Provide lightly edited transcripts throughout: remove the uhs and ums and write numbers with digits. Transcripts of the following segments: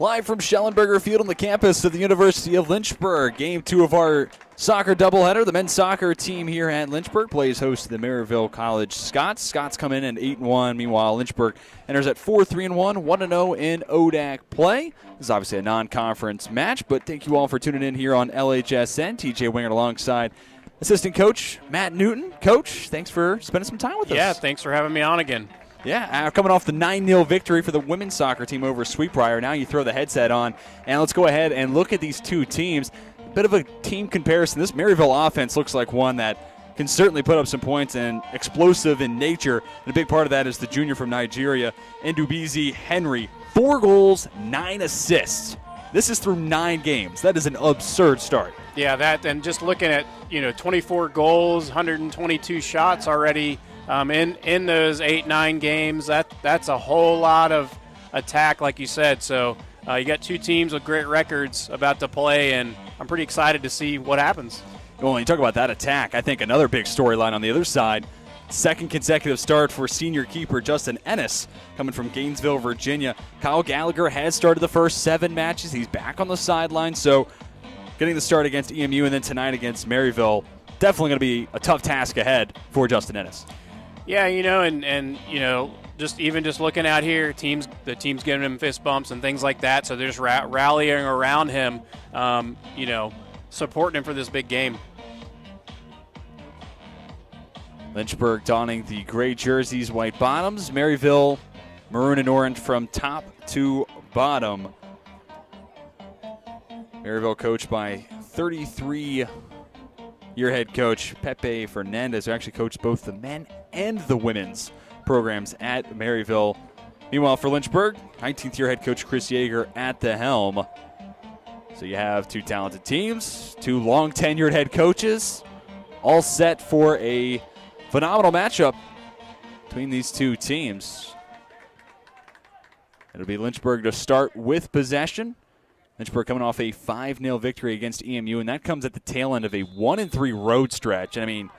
Live from Schellenberger Field on the campus of the University of Lynchburg. Game 2 of our soccer doubleheader. The men's soccer team here at Lynchburg plays host to the Maryville College Scots. Scots come in at 8-1. Meanwhile, Lynchburg enters at 4-3-1, 1-0 in ODAC play. This is obviously a non-conference match, but thank you all for tuning in here on LHSN. TJ Wingert alongside assistant coach Matt Newton. Coach, thanks for spending some time with us. Yeah, thanks for having me on again. Yeah, coming off the 9-0 victory for the women's soccer team over Sweetbriar. Now you throw the headset on, and let's go ahead and look at these two teams. A bit of a team comparison. This Maryville offense looks like one that can certainly put up some points and explosive in nature. And a big part of that is the junior from Nigeria, Ndubizi Henry. 4 goals, 9 assists. This is through 9 games. That is an absurd start. Yeah, that, and just looking at 24 goals, 122 shots already. In those 8-9 games, that's a whole lot of attack, like you said. So you got two teams with great records about to play, and I'm pretty excited to see what happens. Well, when you talk about that attack, I think another big storyline on the other side, second consecutive start for senior keeper Justin Ennis coming from Gainesville, Virginia. Kyle Gallagher has started the first 7 matches. He's back on the sideline, so getting the start against EMU and then tonight against Maryville, definitely going to be a tough task ahead for Justin Ennis. Yeah, and just looking out here, the team's giving him fist bumps and things like that. So they're just rallying around him, supporting him for this big game. Lynchburg donning the gray jerseys, white bottoms. Maryville, maroon and orange from top to bottom. Maryville coached by 33-year head coach Pepe Fernandez, who actually coached both the men and the women's programs at Maryville. Meanwhile, for Lynchburg, 19th-year head coach Chris Yeager at the helm. So you have 2 talented teams, 2 long-tenured head coaches, all set for a phenomenal matchup between these two teams. It'll be Lynchburg to start with possession. Lynchburg coming off a 5-0 victory against EMU, and that comes at the tail end of a 1-3 road stretch. I mean,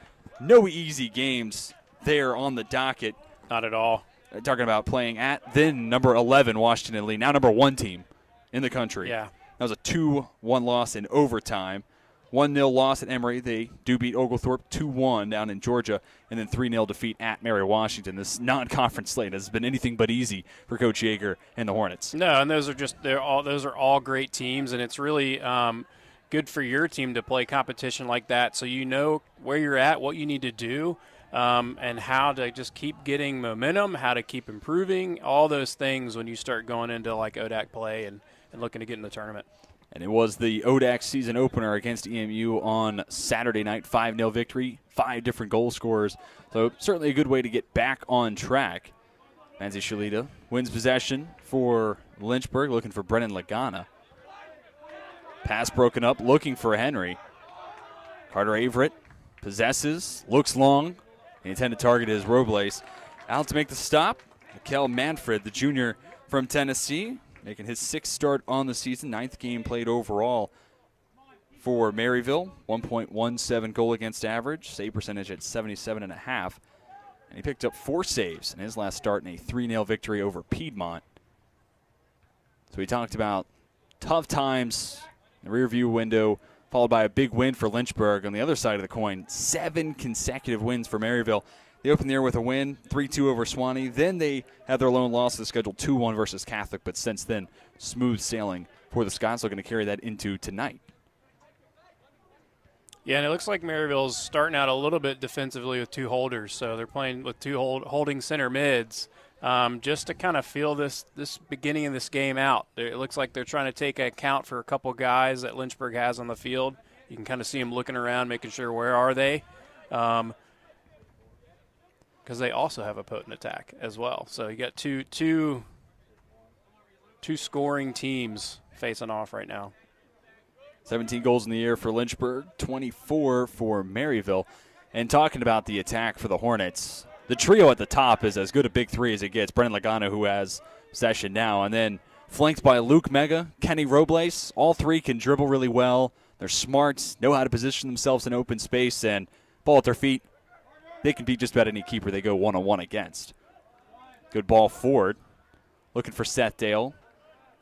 no easy games there on the docket. Not at all. Talking about playing at then number 11 Washington Lee, now number 1 team in the country. Yeah. That was a 2-1 loss in overtime. 1-0 loss at Emory. They do beat Oglethorpe 2-1 down in Georgia, and then 3-0 defeat at Mary Washington. This non-conference slate has been anything but easy for Coach Yeager and the Hornets. No, and those are all great teams, and it's really good for your team to play competition like that, so you know where you're at, what you need to do, and how to just keep getting momentum, how to keep improving, all those things when you start going into like ODAC play and looking to get in the tournament. And it was the ODAC season opener against EMU on Saturday night, 5-0 victory, 5 different goal scorers. So certainly a good way to get back on track. Manzi Shalita wins possession for Lynchburg, looking for Brennan Lagana. Pass broken up, looking for Henry. Carter Averett possesses, looks long. The intended target is Robles. Out to make the stop, Mikel Manfred, the junior from Tennessee, making his 6th start on the season, 9th game played overall for Maryville. 1.17 goal against average, save percentage at 77.5. And he picked up 4 saves in his last start in a 3-0 victory over Piedmont. So we talked about tough times in the rearview window, followed by a big win for Lynchburg. On the other side of the coin, 7 consecutive wins for Maryville. They opened the year with a win, 3-2 over Swanee. Then they had their lone loss of the schedule, 2-1 versus Catholic. But since then, smooth sailing for the Scots. Looking to carry that into tonight. Yeah, and it looks like Maryville's starting out a little bit defensively with 2 holders. So they're playing with 2 holding center mids just to kind of feel this beginning of this game out. It looks like they're trying to take account for a couple guys that Lynchburg has on the field. You can kind of see them looking around, making sure where are they. Because they also have a potent attack as well. So you got two scoring teams facing off right now. 17 goals in the year for Lynchburg, 24 for Maryville. And talking about the attack for the Hornets, the trio at the top is as good a big 3 as it gets. Brennan Lagana, who has possession now, and then flanked by Luke Mega, Kenny Robles. All 3 can dribble really well. They're smart, know how to position themselves in open space, and ball at their feet. They can beat just about any keeper they go one-on-one against. Good ball forward. Looking for Seth Dale.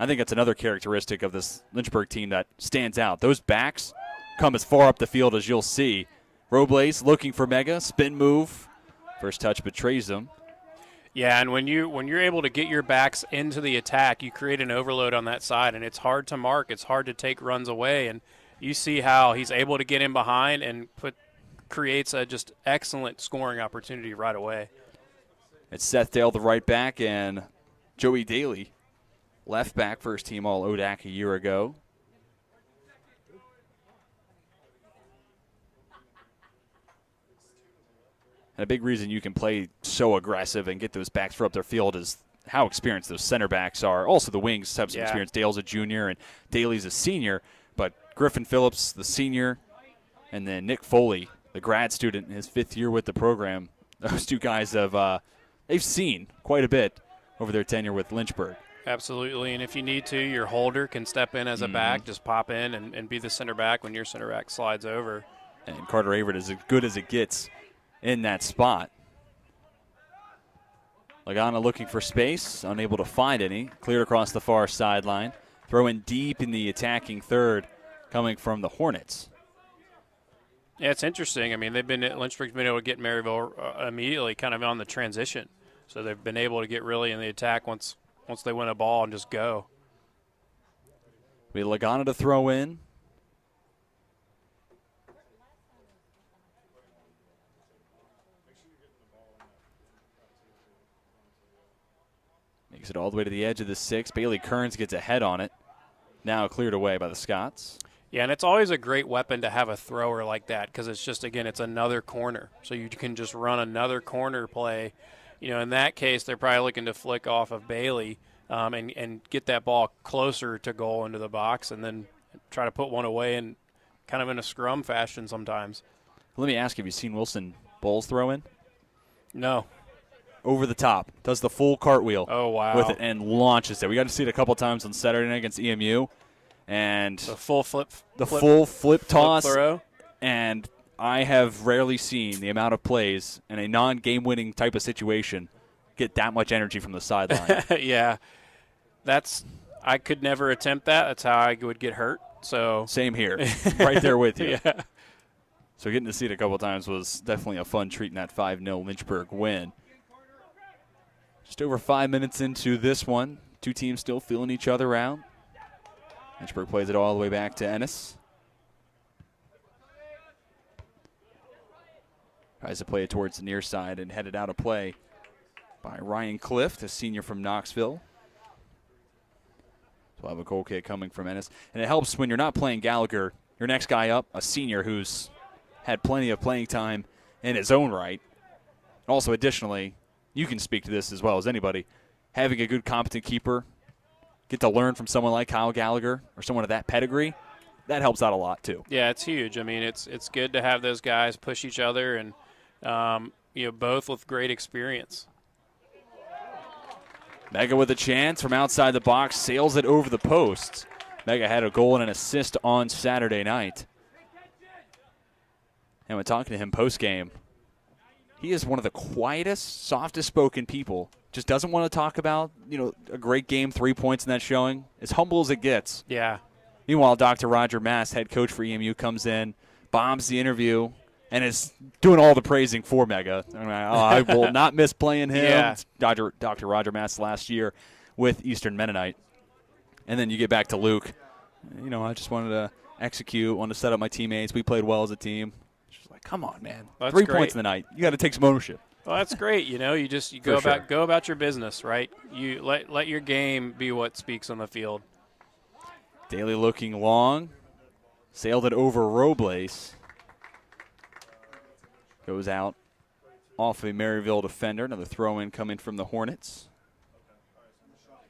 I think that's another characteristic of this Lynchburg team that stands out. Those backs come as far up the field as you'll see. Robles looking for Mega, spin move. First touch betrays them. Yeah, and when you're able to get your backs into the attack, you create an overload on that side, and it's hard to mark. It's hard to take runs away, and you see how he's able to get in behind and creates a just excellent scoring opportunity right away. It's Seth Dale, the right back, and Joey Daly, left back, first team all ODAC a year ago. And a big reason you can play so aggressive and get those backs far up their field is how experienced those center backs are. Also, the wings have some experience. Dale's a junior and Daly's a senior. But Griffin Phillips, the senior, and then Nick Foley, the grad student in his 5th year with the program. Those two guys they've seen quite a bit over their tenure with Lynchburg. Absolutely, and if you need to, your holder can step in as a back, just pop in and be the center back when your center back slides over. And Carter Avert is as good as it gets in that spot. Lagana looking for space, unable to find any. Cleared across the far sideline. Throw in deep in the attacking third, coming from the Hornets. Yeah, it's interesting. I mean, Lynchburg's been able to get Maryville immediately kind of on the transition. So they've been able to get really in the attack once they win a ball and just go. We have Lagana to throw in. Makes it all the way to the edge of the 6. Bailey Kearns gets a head on it. Now cleared away by the Scots. Yeah, and it's always a great weapon to have a thrower like that because it's just, again, it's another corner. So you can just run another corner play. You know, in that case, they're probably looking to flick off of Bailey and get that ball closer to goal into the box and then try to put one away in kind of in a scrum fashion sometimes. Let me ask, have you seen Wilson Bowles throw in? No. Over the top, does the full cartwheel with it and launches it. We got to see it a couple times on Saturday night against EMU. And the full flip toss. Flip throw. And I have rarely seen the amount of plays in a non-game winning type of situation get that much energy from the sideline. Yeah. I could never attempt that. That's how I would get hurt. So same here. Right there with you. Yeah. So getting to see it a couple times was definitely a fun treat in that 5-0 Lynchburg win. Just over 5 minutes into this one. Two teams still feeling each other out. Lynchburg plays it all the way back to Ennis. Tries to play it towards the near side and headed out of play by Ryan Clift, a senior from Knoxville. So we'll have a goal kick coming from Ennis. And it helps when you're not playing Gallagher, your next guy up, a senior who's had plenty of playing time in his own right. Also, additionally, you can speak to this as well as anybody. Having a good, competent keeper, get to learn from someone like Kyle Gallagher or someone of that pedigree, that helps out a lot too. Yeah, it's huge. I mean, it's good to have those guys push each other and, both with great experience. Mega with a chance from outside the box, sails it over the posts. Mega had a goal and an assist on Saturday night. And when talking to him post-game, he is one of the quietest, softest-spoken people. Just doesn't want to talk about, a great game, 3 points in that showing. As humble as it gets. Yeah. Meanwhile, Dr. Roger Mass, head coach for EMU, comes in, bombs the interview, and is doing all the praising for Mega. I will not miss playing him. Yeah. Dr. Roger Mass last year with Eastern Mennonite. And then you get back to Luke. I just wanted to execute, wanted to set up my teammates. We played well as a team. Come on, man. That's 3 great. points in the night. You got to take some ownership. Well, that's great. You go about your business, right? You let your game be what speaks on the field. Daly looking long. Sailed it over Robles. Goes out off a Maryville defender. Another throw-in coming from the Hornets.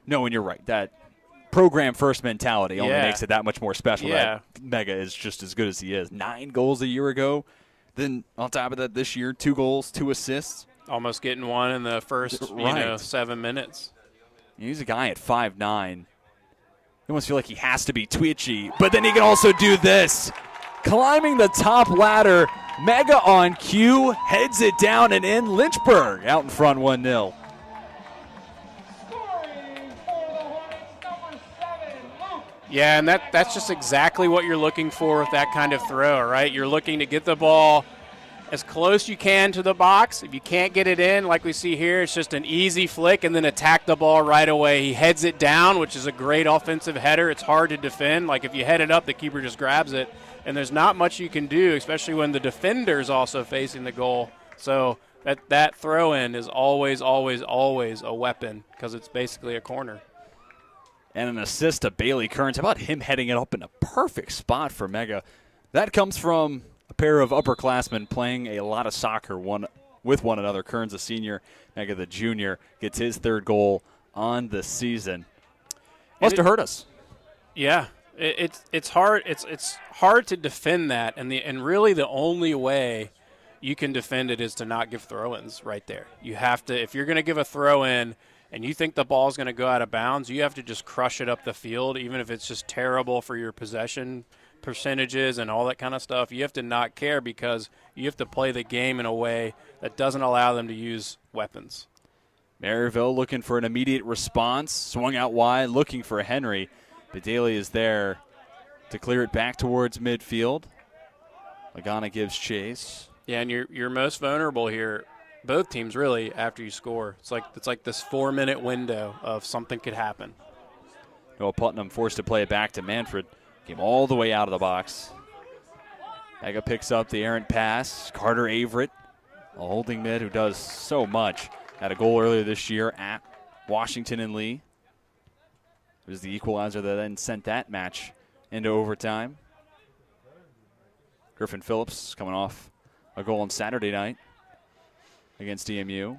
No, and you're right. That program first mentality only makes it that much more special. Yeah. That Mega is just as good as he is. 9 goals a year ago. Then on top of that, this year, 2 goals, 2 assists. Almost getting one in the first, 7 minutes. He's a guy at 5'9". You almost feel like he has to be twitchy, but then he can also do this. Climbing the top ladder, Mega on cue, heads it down and in. Lynchburg out in front 1-0. Yeah, and that's just exactly what you're looking for with that kind of throw, right? You're looking to get the ball as close you can to the box. If you can't get it in, like we see here, it's just an easy flick and then attack the ball right away. He heads it down, which is a great offensive header. It's hard to defend. Like if you head it up, the keeper just grabs it, and there's not much you can do, especially when the defender's also facing the goal. So that throw-in is always, always, always a weapon because it's basically a corner. And an assist to Bailey Kearns. How about him heading it up in a perfect spot for Mega? That comes from a pair of upperclassmen playing a lot of soccer with one another. Kearns, a senior, Mega, the junior, gets his third goal on the season. Must have hurt us. Yeah, it's hard. It's hard to defend that, and really the only way you can defend it is to not give throw-ins right there. You have to, if you're going to give a throw-in and you think the ball's going to go out of bounds, you have to just crush it up the field, even if it's just terrible for your possession percentages and all that kind of stuff. You have to not care because you have to play the game in a way that doesn't allow them to use weapons. Maryville looking for an immediate response. Swung out wide, looking for Henry. But Daly is there to clear it back towards midfield. Lagana gives chase. Yeah, and you're most vulnerable here. Both teams really after you score. It's like this 4-minute window of something could happen. Noah Putnam forced to play it back to Manfred. Came all the way out of the box. Mega picks up the errant pass. Carter Averett, a holding mid who does so much. Had a goal earlier this year at Washington and Lee. It was the equalizer that then sent that match into overtime. Griffin Phillips coming off a goal on Saturday night against EMU.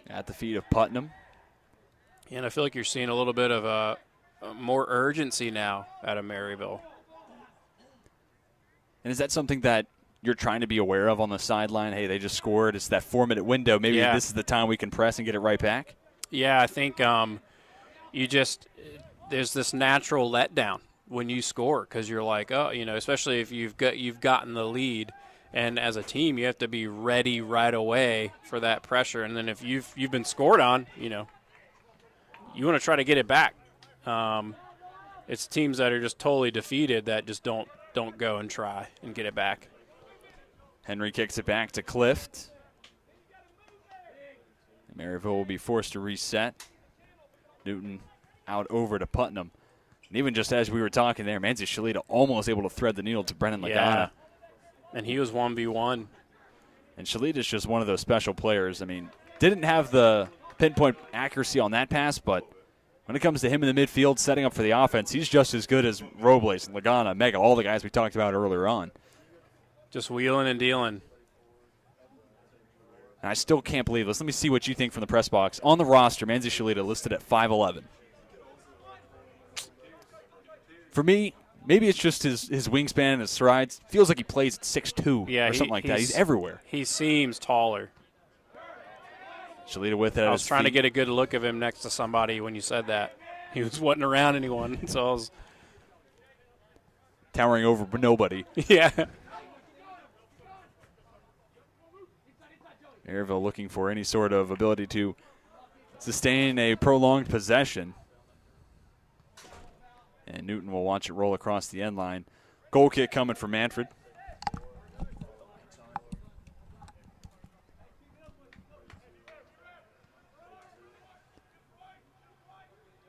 At the feet of Putnam. And I feel like you're seeing a little bit of a more urgency now out of Maryville. And is that something that you're trying to be aware of on the sideline? Hey, they just scored. It's that 4-minute window. Maybe this is the time we can press and get it right back? Yeah, I think there's this natural letdown when you score because you're like, oh, especially if you've gotten the lead. And as a team, you have to be ready right away for that pressure. And then if you've been scored on, you want to try to get it back. It's teams that are just totally defeated that just don't go and try and get it back. Henry kicks it back to Clift. Maryville will be forced to reset. Newton out over to Putnam. And even just as we were talking there, Manzi Shalita almost able to thread the needle to Brennan Lagana. Yeah. And he was 1v1. And Shalita's just one of those special players. I mean, didn't have the pinpoint accuracy on that pass, but when it comes to him in the midfield setting up for the offense, he's just as good as Robles and Lagana, Mega, all the guys we talked about earlier on. Just wheeling and dealing. And I still can't believe this. Let me see what you think from the press box. On the roster, Manzi Shalita listed at 5'11". For me, maybe it's just his wingspan and his strides. Feels like he plays at 6'2", or something like that. He's everywhere. He seems taller. Shalita with it. I was trying to get a good look of him next to somebody when you said that. He wasn't around anyone, so I was towering over nobody. Yeah. Maryville looking for any sort of ability to sustain a prolonged possession. And Newton will watch it roll across the end line. Goal kick coming from Manfred.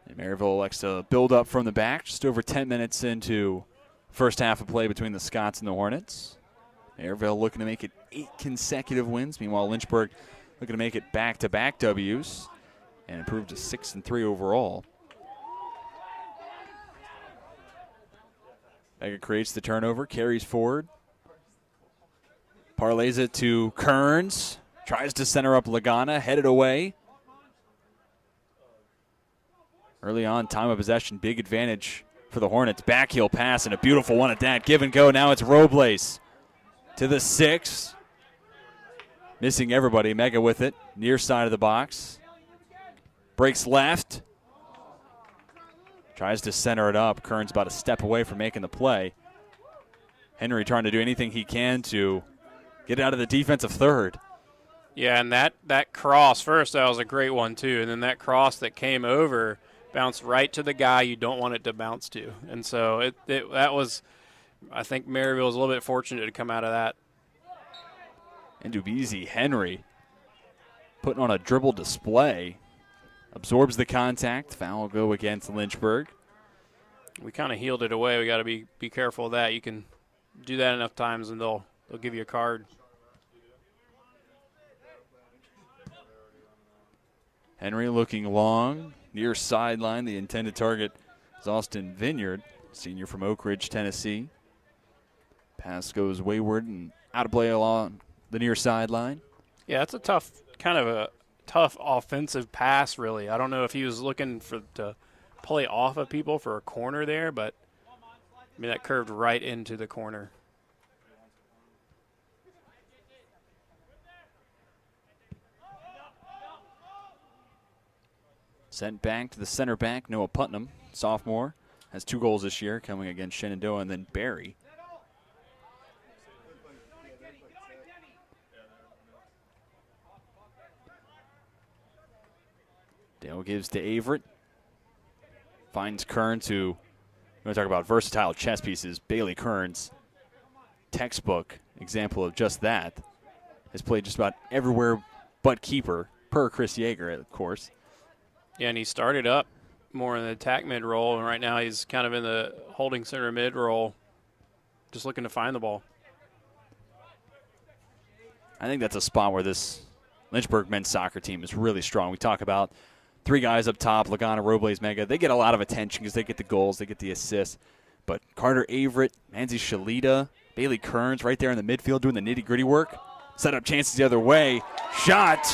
And Maryville elects to build up from the back, just over 10 minutes into first half of play between the Scots and the Hornets. Maryville looking to make it 8 consecutive wins. Meanwhile, Lynchburg looking to make it back-to-back W's and improve to 6-3 overall. Vega creates the turnover, carries forward. Parlays it to Kearns. Tries to center up Lagana, headed away. Early on, time of possession, big advantage for the Hornets. Backheel pass and a beautiful one at that. Give and go. Now it's Robles to the 6. Missing everybody. Mega with it. Near side of the box. Breaks left. Tries to center it up. Kearns about a step away from making the play. Henry trying to do anything he can to get out of the defensive third. Yeah, and that cross first, that was a great one too, and then that cross that came over bounced right to the guy you don't want it to bounce to, and so that was, I think Maryville was a little bit fortunate to come out of that. And Dubizi Henry putting on a dribble display, absorbs the contact. Foul will go against Lynchburg. We kind of healed it away. We got to be careful of that. You can do that enough times, and they'll give you a card. Henry looking long, near sideline. The intended target is Austin Vineyard, senior from Oak Ridge, Tennessee. Pass goes wayward and out of play along the near sideline. Yeah, that's a tough offensive pass, really. I don't know if he was looking to play off of people for a corner there, but I mean that curved right into the corner. Sent back to the center back, Noah Putnam, sophomore, has 2 goals this year, coming against Shenandoah and then Barry. Dale gives to Averett. Finds Kearns, who, you want to talk about versatile chess pieces, Bailey Kearns, textbook example of just that, has played just about everywhere but keeper, per Chris Yeager, of course. Yeah, and he started up more in the attack mid role, and right now he's kind of in the holding center mid role, just looking to find the ball. I think that's a spot where this Lynchburg men's soccer team is really strong. We talk about 3 guys up top, Lagana, Robles, Mega. They get a lot of attention because they get the goals, they get the assists. But Carter Averett, Manzi Shalita, Bailey Kearns right there in the midfield doing the nitty-gritty work. Set up chances the other way. Shot.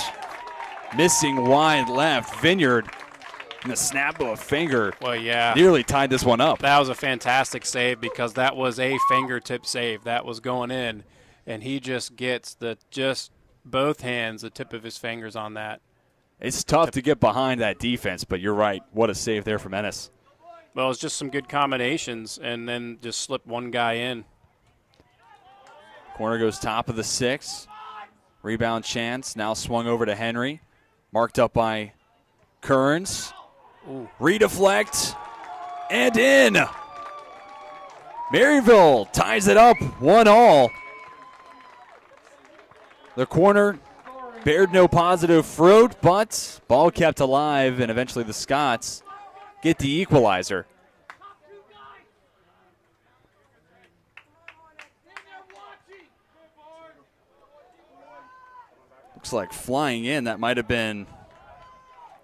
Missing wide left. Vineyard in the snap of a finger. Well, yeah. Nearly tied this one up. That was a fantastic save because that was a fingertip save. That was going in, and he just gets both hands, the tip of his fingers on that. It's tough to get behind that defense, but you're right. What a save there from Ennis. Well, it's just some good combinations, and then just slip one guy in. Corner goes top of the 6. Rebound chance. Now swung over to Henry. Marked up by Kearns. Ooh. Redeflect. And in. Maryville ties it up 1-1. The corner bared no positive fruit, but ball kept alive, and eventually the Scots get the equalizer. Looks like flying in, that might have been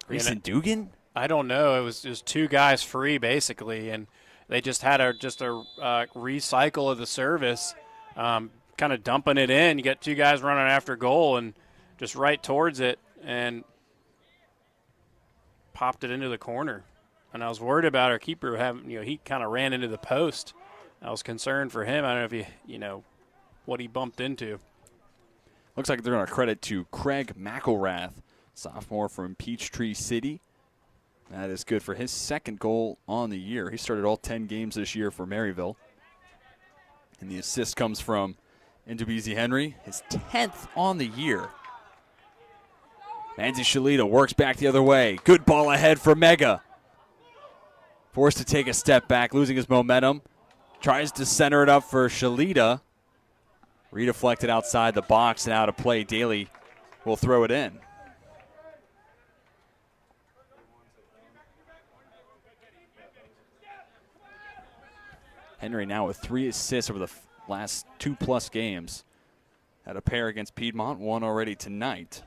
Grayson Dugan? I don't know. It was 2 guys free, basically, and they just had a recycle of the service, kind of dumping it in. You get 2 guys running after goal and just right towards it and popped it into the corner. And I was worried about our keeper he kind of ran into the post. I was concerned for him. I don't know if what he bumped into. Looks like they're going to credit to Craig McElrath, sophomore from Peachtree City. That is good for his 2nd goal on the year. He started all 10 games this year for Maryville. And the assist comes from Ndubizi Henry, his 10th on the year. Manzi Shalita works back the other way. Good ball ahead for Mega. Forced to take a step back, losing his momentum. Tries to center it up for Shalita. Redeflected outside the box and out of play. Daly will throw it in. Henry now with 3 assists over the last 2+ games. Had a pair against Piedmont, 1 already tonight.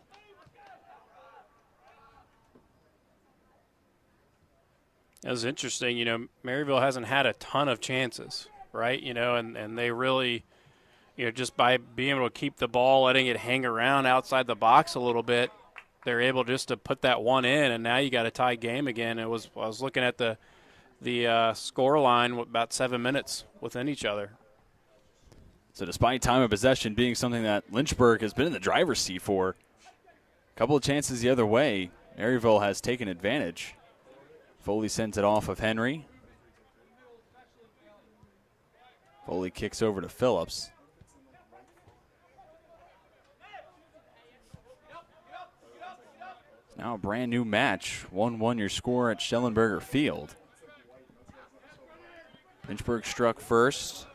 That was interesting. Maryville hasn't had a ton of chances, right? And they really, just by being able to keep the ball, letting it hang around outside the box a little bit, they're able just to put that one in, and now you got a tie game again. I was looking at the score line with about 7 minutes within each other. So despite time of possession being something that Lynchburg has been in the driver's seat for, a couple of chances the other way, Maryville has taken advantage. Foley sends it off of Henry. Foley kicks over to Phillips. Now a brand new match. 1-1 your score at Schellenberger Field. Lynchburg struck first.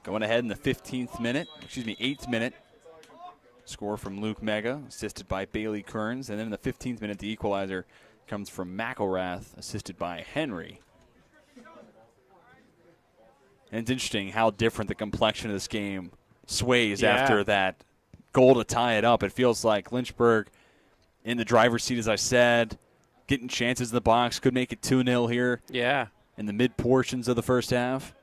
Going ahead in the 8th minute. Score from Luke Mega, assisted by Bailey Kearns. And then in the 15th minute, the equalizer comes from McElrath, assisted by Henry. And it's interesting how different the complexion of this game sways after that goal to tie it up. It feels like Lynchburg in the driver's seat, as I said, getting chances in the box, could make it 2-0 here. Yeah. In the mid portions of the first half.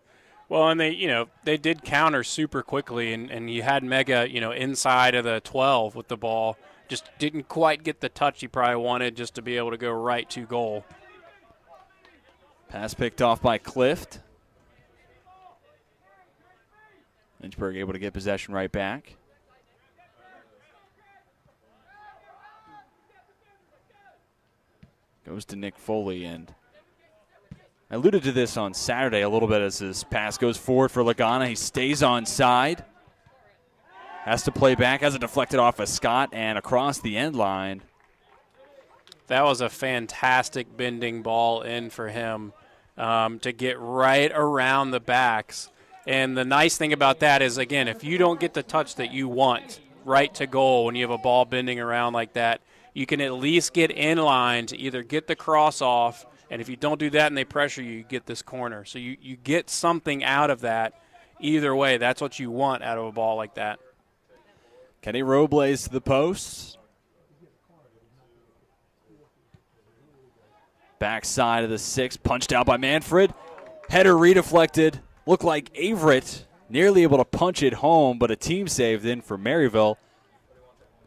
Well, and they did counter super quickly, and you had Mega, inside of the 12 with the ball. Just didn't quite get the touch he probably wanted just to be able to go right to goal. Pass picked off by Clift. Lynchburg able to get possession right back. Goes to Nick Foley, and I alluded to this on Saturday a little bit as his pass goes forward for Lagana. He stays on side. Has to play back, has it deflected off a Scott and across the end line. That was a fantastic bending ball in for him to get right around the backs. And the nice thing about that is, again, if you don't get the touch that you want right to goal when you have a ball bending around like that, you can at least get in line to either get the cross off, and if you don't do that and they pressure you, you get this corner. So you get something out of that either way. That's what you want out of a ball like that. Kenny Robles to the post. Backside of the 6, punched out by Manfred. Header redeflected. Looked like Averett nearly able to punch it home, but a team saved in for Maryville.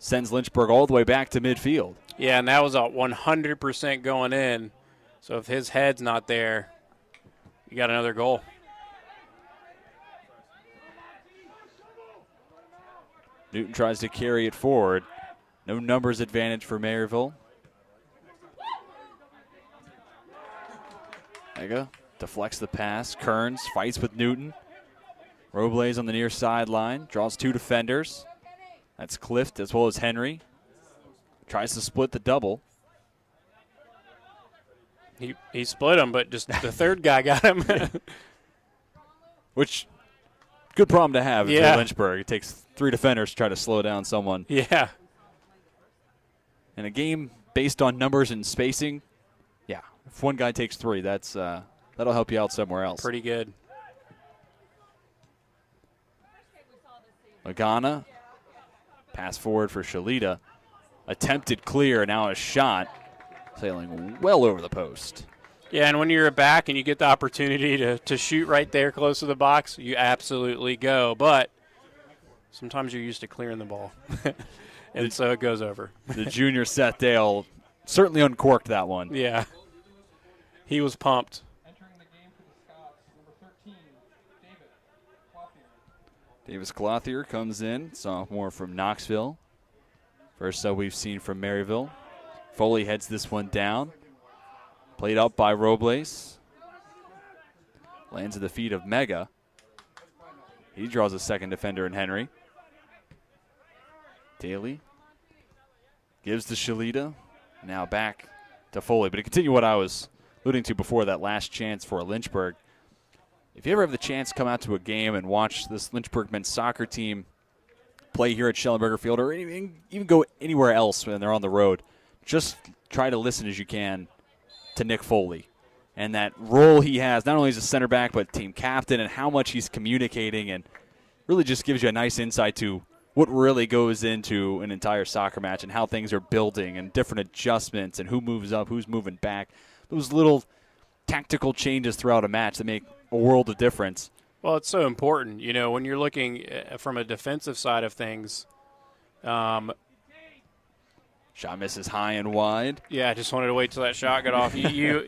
Sends Lynchburg all the way back to midfield. Yeah, and that was a 100% going in. So if his head's not there, you got another goal. Newton tries to carry it forward. No numbers advantage for Maryville. Mega deflects the pass. Kearns fights with Newton. Robles on the near sideline. Draws 2 defenders. That's Clift as well as Henry. Tries to split the double. He split him, but just the third guy got him. Which, good problem to have if Yeah. you're Lynchburg. It takes 3 defenders to try to slow down someone. Yeah. In a game based on numbers and spacing, yeah, if one guy takes 3, that'll help you out somewhere else. Pretty good. Lagana, pass forward for Shalita. Attempted clear, now a shot, sailing well over the post. Yeah, and when you're a back and you get the opportunity to shoot right there close to the box, you absolutely go. But sometimes you're used to clearing the ball, and so it goes over. The junior Seth Dale certainly uncorked that one. Yeah. He was pumped. Entering the game for the Scots, number 13, David Clothier. Davis Clothier comes in, sophomore from Knoxville. First sub we've seen from Maryville. Foley heads this one down. Played up by Robles. Lands at the feet of Mega. He draws a second defender in Henry. Daly gives to Shalita. Now back to Foley. But to continue what I was alluding to before, that last chance for Lynchburg. If you ever have the chance to come out to a game and watch this Lynchburg men's soccer team play here at Schellenberger Field, or even go anywhere else when they're on the road, just try to listen as you can to Nick Foley and that role he has, not only as a center back, but team captain, and how much he's communicating, and really just gives you a nice insight to what really goes into an entire soccer match and how things are building and different adjustments and who moves up, who's moving back. Those little tactical changes throughout a match that make a world of difference. Well, it's so important, when you're looking from a defensive side of things. Shot misses high and wide. Yeah, I just wanted to wait till that shot got off. You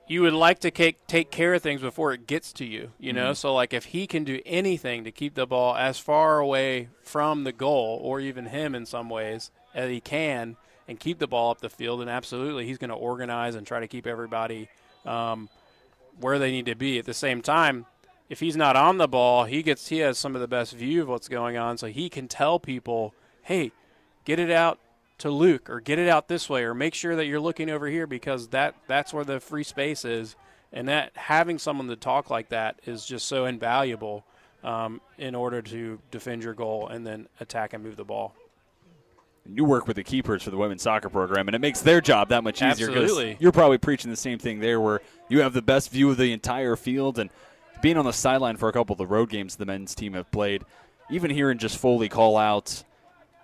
would like to take care of things before it gets to you, Mm-hmm. So, like, if he can do anything to keep the ball as far away from the goal, or even him in some ways, as he can, and keep the ball up the field, then absolutely he's going to organize and try to keep everybody where they need to be. At the same time, if he's not on the ball, he has some of the best view of what's going on, so he can tell people, hey, get it out to Luke, or get it out this way, or make sure that you're looking over here because that's where the free space is. And that having someone to talk like that is just so invaluable in order to defend your goal and then attack and move the ball. You work with the keepers for the women's soccer program, and it makes their job that much easier. Absolutely. You're probably preaching the same thing there, where you have the best view of the entire field. And being on the sideline for a couple of the road games the men's team have played, even hearing just Foley call out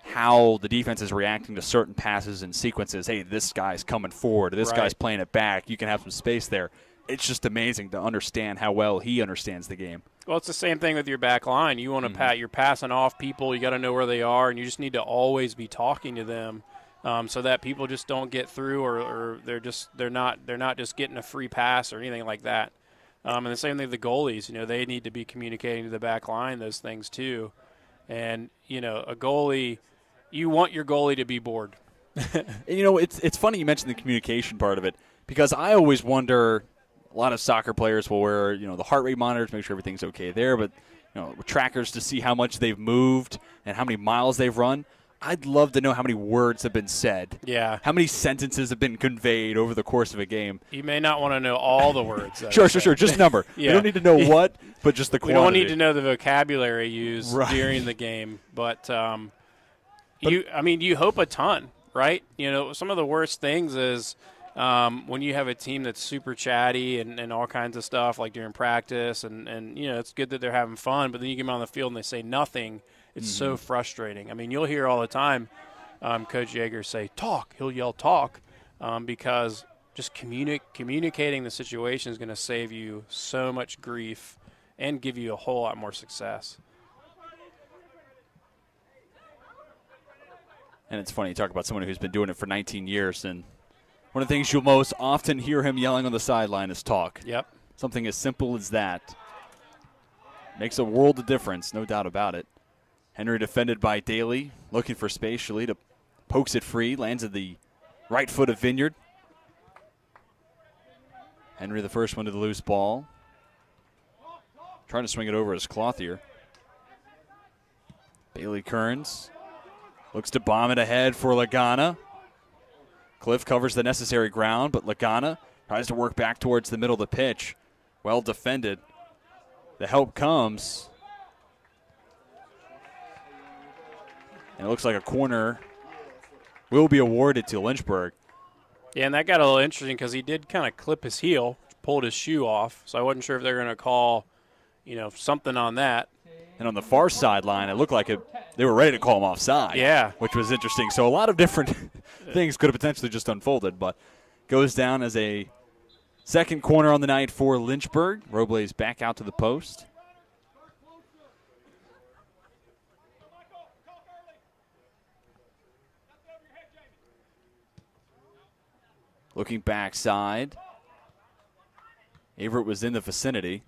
how the defense is reacting to certain passes and sequences. Hey, this guy's coming forward. This guy's playing it back. You can have some space there. It's just amazing to understand how well he understands the game. Well, it's the same thing with your back line. You want to you're passing off people. You got to know where they are, and you just need to always be talking to them so that people just don't get through, or they're not just getting a free pass or anything like that. And the same thing with the goalies. They need to be communicating to the back line those things too. And a goalie, you want your goalie to be bored. It's funny you mentioned the communication part of it, because I always wonder. A lot of soccer players will wear, the heart rate monitors, make sure everything's okay there, but, trackers to see how much they've moved and how many miles they've run. I'd love to know how many words have been said. Yeah. How many sentences have been conveyed over the course of a game. You may not want to know all the words. Sure. Just number. Yeah. We don't need to know what, but just the quantity. We don't need to know the vocabulary used during the game, but you hope a ton, right? Some of the worst things is when you have a team that's super chatty and all kinds of stuff, like during practice, and it's good that they're having fun, but then you get them on the field and they say nothing. It's so frustrating. I mean, you'll hear all the time Coach Yeager say, talk. He'll yell talk because just communicating the situation is going to save you so much grief and give you a whole lot more success. And it's funny, you talk about someone who's been doing it for 19 years, and one of the things you'll most often hear him yelling on the sideline is talk. Yep. Something as simple as that. Makes a world of difference, no doubt about it. Henry defended by Daly, looking for space. Shalita pokes it free, lands at the right foot of Vineyard. Henry the first one to the loose ball. Trying to swing it over his Clothier. Bailey Kearns looks to bomb it ahead for Lagana. Cliff covers the necessary ground, but Lagana tries to work back towards the middle of the pitch. Well defended. The help comes. And it looks like a corner will be awarded to Lynchburg. Yeah, and that got a little interesting because he did kind of clip his heel, pulled his shoe off. So I wasn't sure if they were going to call, something on that. And on the far sideline, it looked like they were ready to call him offside. Yeah. Which was interesting. So a lot of different things could have potentially just unfolded, but goes down as a second corner on the night for Lynchburg. Robles back out to the post. Looking backside. Averett was in the vicinity.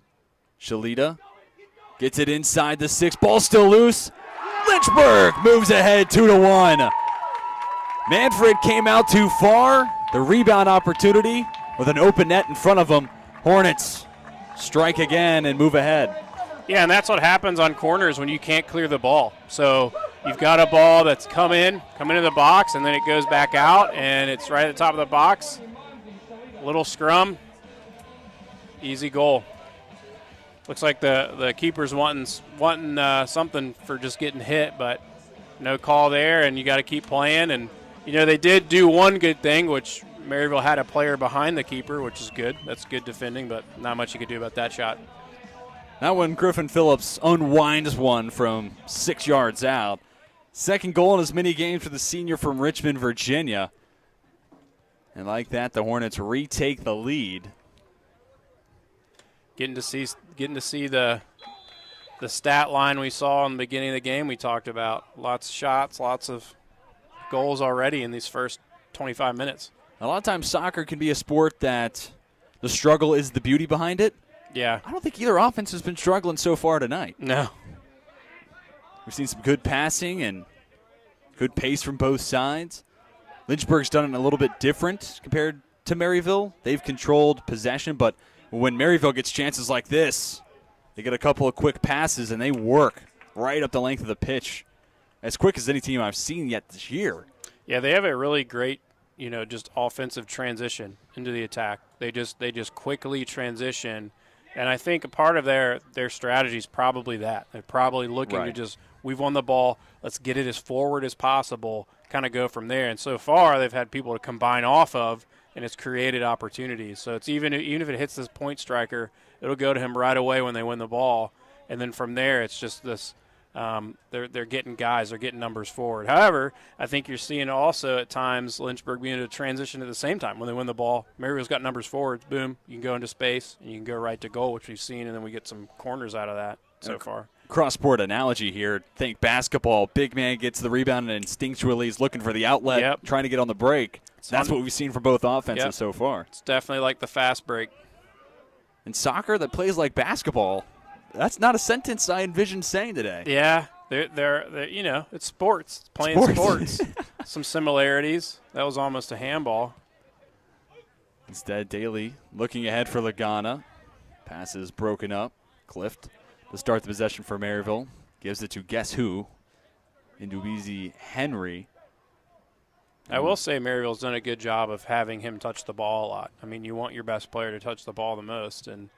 Shalita gets it inside the 6. Ball still loose. Lynchburg moves ahead 2-1. Manfred came out too far. The rebound opportunity with an open net in front of them. Hornets strike again and move ahead. Yeah, and that's what happens on corners when you can't clear the ball. So you've got a ball that's come into the box, and then it goes back out, and it's right at the top of the box. Little scrum, easy goal. Looks like the keeper's wanting something for just getting hit, but no call there, and you got to keep playing. And, they did do one good thing, which Maryville had a player behind the keeper, which is good. That's good defending, but not much you could do about that shot. Now when Griffin Phillips unwinds one from 6 yards out. Second goal in as many games for the senior from Richmond, Virginia. And like that, the Hornets retake the lead. Getting to see the stat line we saw in the beginning of the game we talked about. Lots of shots, lots of goals already in these first 25 minutes. A lot of times soccer can be a sport that the struggle is the beauty behind it. Yeah. I don't think either offense has been struggling so far tonight. No. We've seen some good passing and good pace from both sides. Lynchburg's done it a little bit different compared to Maryville. They've controlled possession, but when Maryville gets chances like this, they get a couple of quick passes and they work right up the length of the pitch as quick as any team I've seen yet this year. Yeah, they have a really great, just offensive transition into the attack. They just quickly transition, and I think a part of their strategy is probably that. They're probably looking to just, we've won the ball, let's get it as forward as possible, kind of go from there. And so far, they've had people to combine off of, and it's created opportunities. So it's even if it hits this point striker, it'll go to him right away when they win the ball, and then from there, it's just this. They're getting guys, they're getting numbers forward. However, I think you're seeing also at times Lynchburg being able to transition at the same time when they win the ball. Maryville's got numbers forward. Boom, you can go into space and you can go right to goal, which we've seen, and then we get some corners out of that so far. Cross-sport analogy here. Think basketball. Big man gets the rebound and instinctually is looking for the outlet, trying to get on the break. That's what we've seen from both offenses so far. It's definitely like the fast break. In soccer that plays like basketball, that's not a sentence I envisioned saying today. Yeah, they're it's sports. It's playing sports. Some similarities. That was almost a handball. Instead, Daly looking ahead for Lagana. Pass is broken up. Clift to start the possession for Maryville. Gives it to guess who? Indubizi Henry. I will say Maryville's done a good job of having him touch the ball a lot. I mean, you want your best player to touch the ball the most, and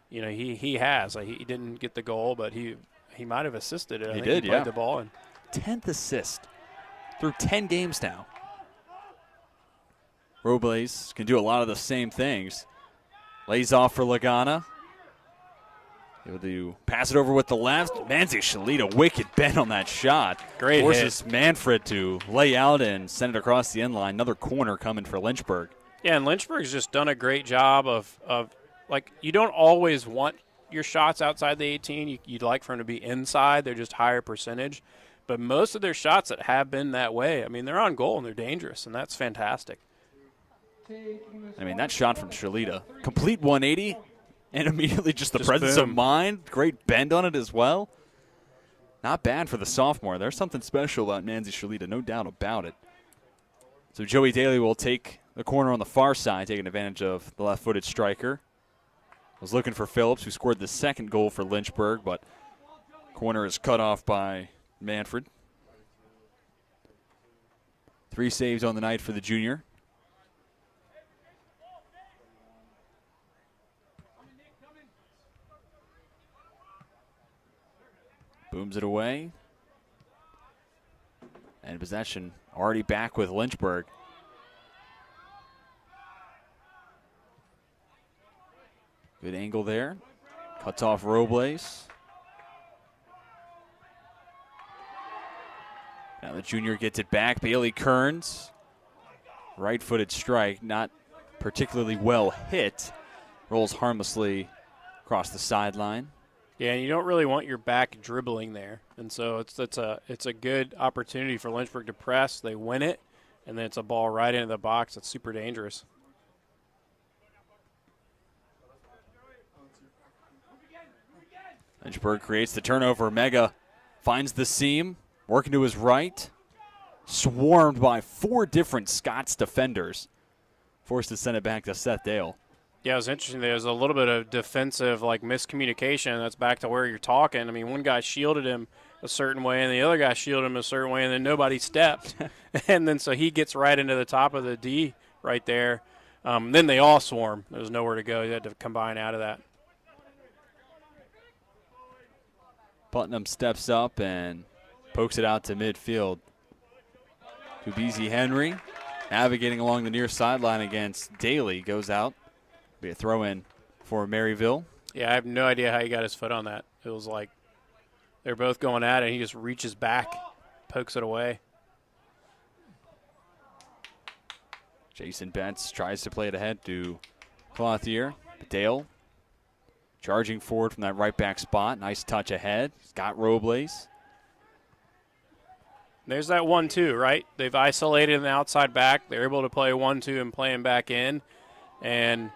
he has. He didn't get the goal, but he might have assisted it. He did, he played the ball. 10th assist through 10 games now. Robles can do a lot of the same things. Lays off for Lagana. Able to pass it over with the left. Manzi Shalita, wicked bend on that shot. Great Forces hit. Manfred to lay out and send it across the end line. Another corner coming for Lynchburg. Yeah, and Lynchburg's just done a great job of you don't always want your shots outside the 18. You'd like for them to be inside. They're just higher percentage. But most of their shots that have been that way, I mean, they're on goal and they're dangerous, and that's fantastic. I mean, that shot from Shalita, complete 180, and immediately just the presence boom. of mind. Great bend on it as well. Not bad for the sophomore. There's something special about Manzi Shalita, no doubt about it. So Joey Daly will take the corner on the far side, taking advantage of the left-footed striker. Was looking for Phillips, who scored the second goal for Lynchburg, but corner is cut off by Manfred. 3 saves on the night for the junior. Booms it away. And possession already back with Lynchburg. Good angle there. Cuts off Robles. Now the junior gets it back. Bailey Kearns. Right-footed strike. Not particularly well hit. Rolls harmlessly across the sideline. Yeah, and you don't really want your back dribbling there. And so it's a good opportunity for Lynchburg to press. They win it, and then it's a ball right into the box. That's super dangerous. Lynchburg creates the turnover. Mega finds the seam, working to his right. Swarmed by 4 different Scots defenders. Forced to send it back to Seth Dale. Yeah, it was interesting. There's a little bit of defensive, miscommunication. That's back to where you're talking. I mean, one guy shielded him a certain way, and the other guy shielded him a certain way, and then nobody stepped. And then so he gets right into the top of the D right there. Then they all swarm. There was nowhere to go. You had to combine out of that. Putnam steps up and pokes it out to midfield. Kubizi Henry navigating along the near sideline against Daly. Goes out. Be a throw-in for Maryville. Yeah, I have no idea how he got his foot on that. It was like they're both going at it, and he just reaches back, pokes it away. Jason Betts tries to play it ahead to Clothier. Dale charging forward from that right back spot. Nice touch ahead. He's got Robles. There's that 1-2, right? They've isolated an outside back. They're able to play 1-2 and play him back in. And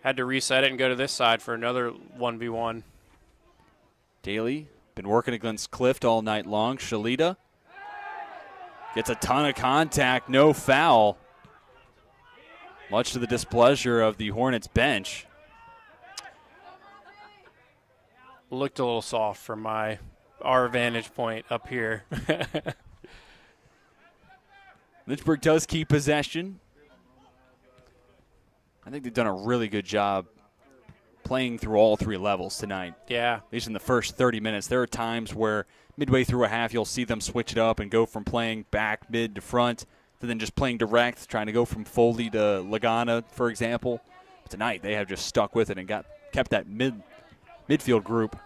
had to reset it and go to this side for another 1v1. Daly been working against Clift all night long. Shalita gets a ton of contact, no foul. Much to the displeasure of the Hornets bench. Looked a little soft from our vantage point up here. Lynchburg does keep possession. I think they've done a really good job playing through all three levels tonight. Yeah. At least in the first 30 minutes. There are times where midway through a half you'll see them switch it up and go from playing back, mid to front, to then just playing direct, trying to go from Foley to Lagana, for example. But tonight they have just stuck with it and kept that midfield group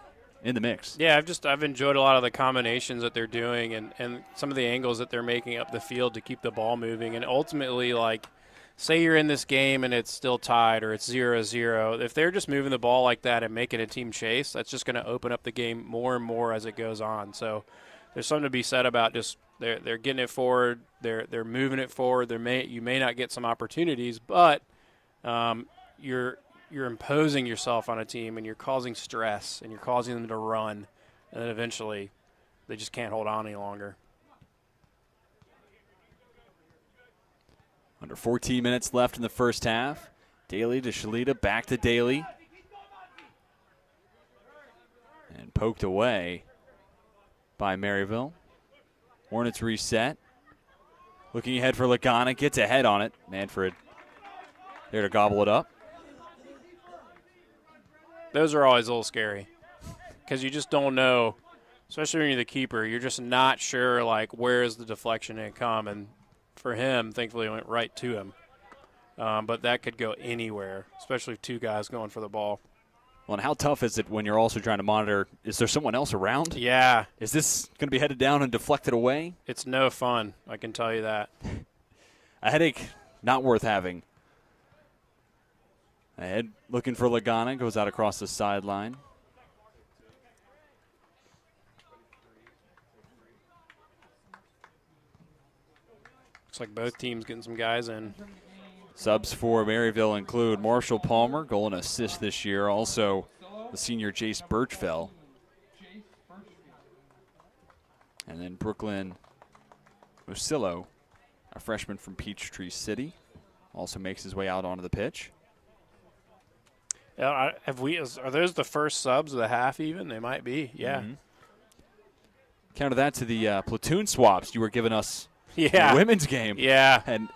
in the mix. Yeah, I've enjoyed a lot of the combinations that they're doing and some of the angles that they're making up the field to keep the ball moving. And ultimately, like, say you're in this game and it's still tied or it's 0-0, if they're just moving the ball like that and making a team chase, that's just going to open up the game more and more as it goes on. So there's something to be said about just they're getting it forward, they're moving it forward. You may not get some opportunities, but you're imposing yourself on a team and you're causing stress and you're causing them to run, and then eventually they just can't hold on any longer. Under 14 minutes left in the first half. Daly to Shalita, back to Daly. And poked away by Maryville. Hornets reset. Looking ahead for Lagana, gets ahead on it. Manfred there to gobble it up. Those are always a little scary because you just don't know, especially when you're the keeper. You're just not sure, like, where is the deflection going to come, and for him, thankfully, it went right to him. But that could go anywhere, especially with two guys going for the ball. Well, and how tough is it when you're also trying to monitor, is there someone else around? Yeah. Is this going to be headed down and deflected away? It's no fun, I can tell you that. A headache not worth having. Ahead looking for Lagana, goes out across the sideline. Looks like both teams getting some guys in. Subs for Maryville include Marshall Palmer, goal and assist this year. Also, the senior Jace Birchfell. And then Brooklyn Musillo, a freshman from Peachtree City, also makes his way out onto the pitch. Are those the first subs of the half even? They might be, yeah. Mm-hmm. Counter that to the platoon swaps you were giving us in Yeah. the women's game. Yeah. And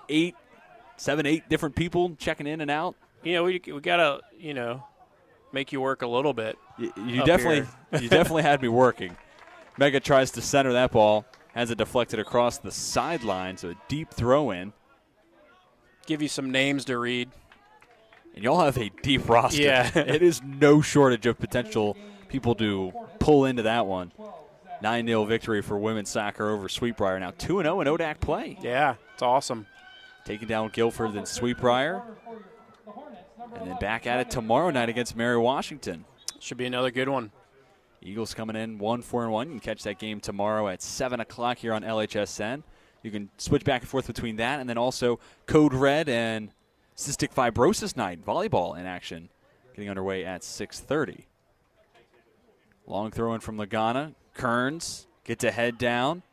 7, 8 different people checking in and out. We got to, make you work a little bit. You definitely had me working. Mega tries to center that ball, has it deflected across the sideline, so a deep throw in. Give you some names to read. And y'all have a deep roster. Yeah. It is no shortage of potential people to pull into that one. 9-0 victory for women's soccer over Sweetbriar. Now 2-0 in ODAC play. Yeah, it's awesome. Taking down Guilford, then Sweetbriar. And then back at it tomorrow night against Mary Washington. Should be another good one. Eagles coming in 1-4-1. You can catch that game tomorrow at 7 o'clock here on LHSN. You can switch back and forth between that and then also Code Red and Cystic Fibrosis Night volleyball in action. Getting underway at 6:30. Long throw in from Lagana. Kearns gets a head down.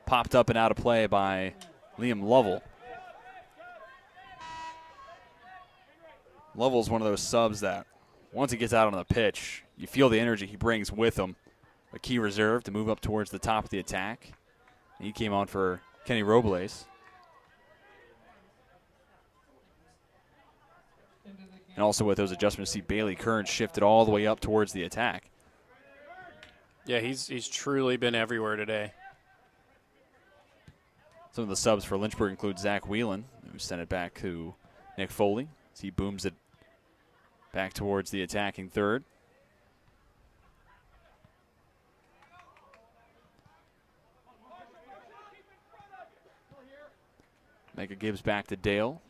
Popped up and out of play by Liam Lovell. Lovell's one of those subs that once he gets out on the pitch, you feel the energy he brings with him. A key reserve to move up towards the top of the attack. He came on for Kenny Robles. And also with those adjustments, see Bailey Kearns shifted all the way up towards the attack. Yeah, he's truly been everywhere today. Some of the subs for Lynchburg include Zach Whelan, who sent it back to Nick Foley as he booms it back towards the attacking third. Mega gives back to Dale.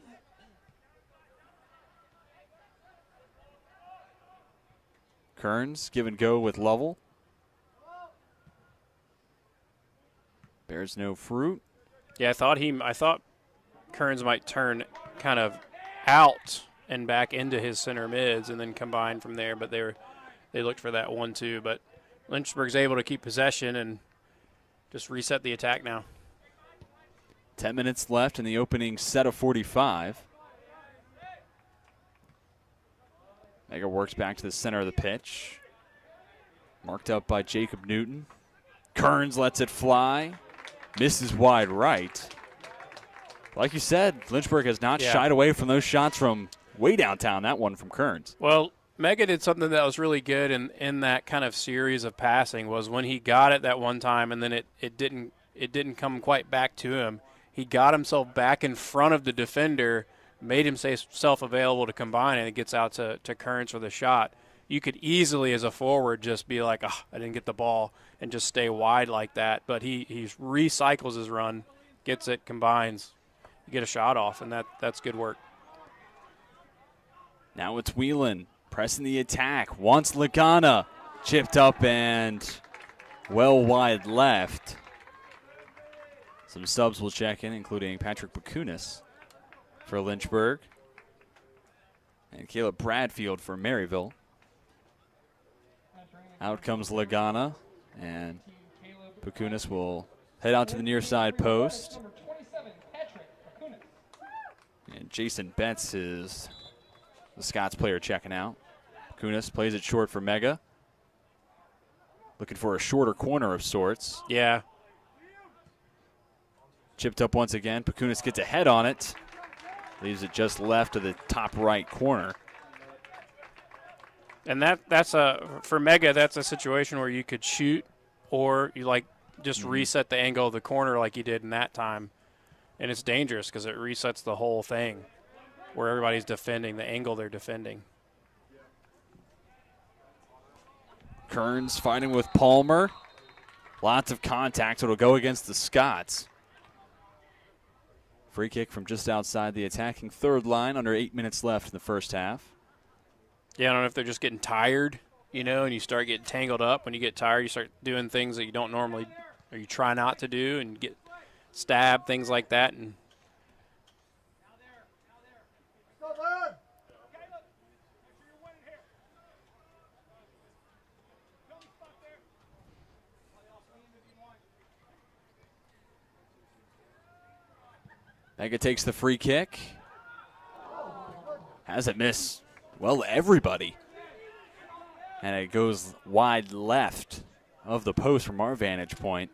Kearns give and go with Lovell. Bears no fruit. Yeah, I thought Kearns might turn kind of out and back into his center mids and then combine from there, but they looked for that 1-2. But Lynchburg's able to keep possession and just reset the attack now. 10 minutes left in the opening set of 45. Mega works back to the center of the pitch. Marked up by Jacob Newton. Kearns lets it fly. Misses wide right. Like you said, Lynchburg has not Yeah. shied away from those shots from way downtown, that one from Kearns. Well, Mega did something that was really good in that kind of series of passing was when he got it that one time and then it didn't come quite back to him. He got himself back in front of the defender, made himself available to combine, and it gets out to Kearns for the shot. You could easily, as a forward, just be like, oh, I didn't get the ball, and just stay wide like that. But he recycles his run, gets it, combines, you get a shot off, and that's good work. Now it's Whelan pressing the attack. Wants Lagana. Chipped up and well wide left. Some subs will check in, including Patrick Bakunis for Lynchburg and Caleb Bradfield for Maryville. Out comes Lagana, and Bakunis will head out to the near side post. Number 27, Patrick Bakunis. And Jason Betts is the Scots player checking out. Bakunis plays it short for Mega. Looking for a shorter corner of sorts. Yeah. Chipped up once again. Bakunis gets a head on it. Leaves it just left of the top right corner. And that's for Mega, that's a situation where you could shoot or you just reset the angle of the corner like you did in that time. And it's dangerous because it resets the whole thing where everybody's defending the angle they're defending. Kearns fighting with Palmer. Lots of contact, so it'll go against the Scots. Free kick from just outside the attacking third line, under 8 minutes left in the first half. Yeah, I don't know if they're just getting tired, and you start getting tangled up. When you get tired, you start doing things that you don't normally, or you try not to do, and get stabbed, things like that. And Mega takes the free kick. Has it miss? Well, everybody. And it goes wide left of the post from our vantage point.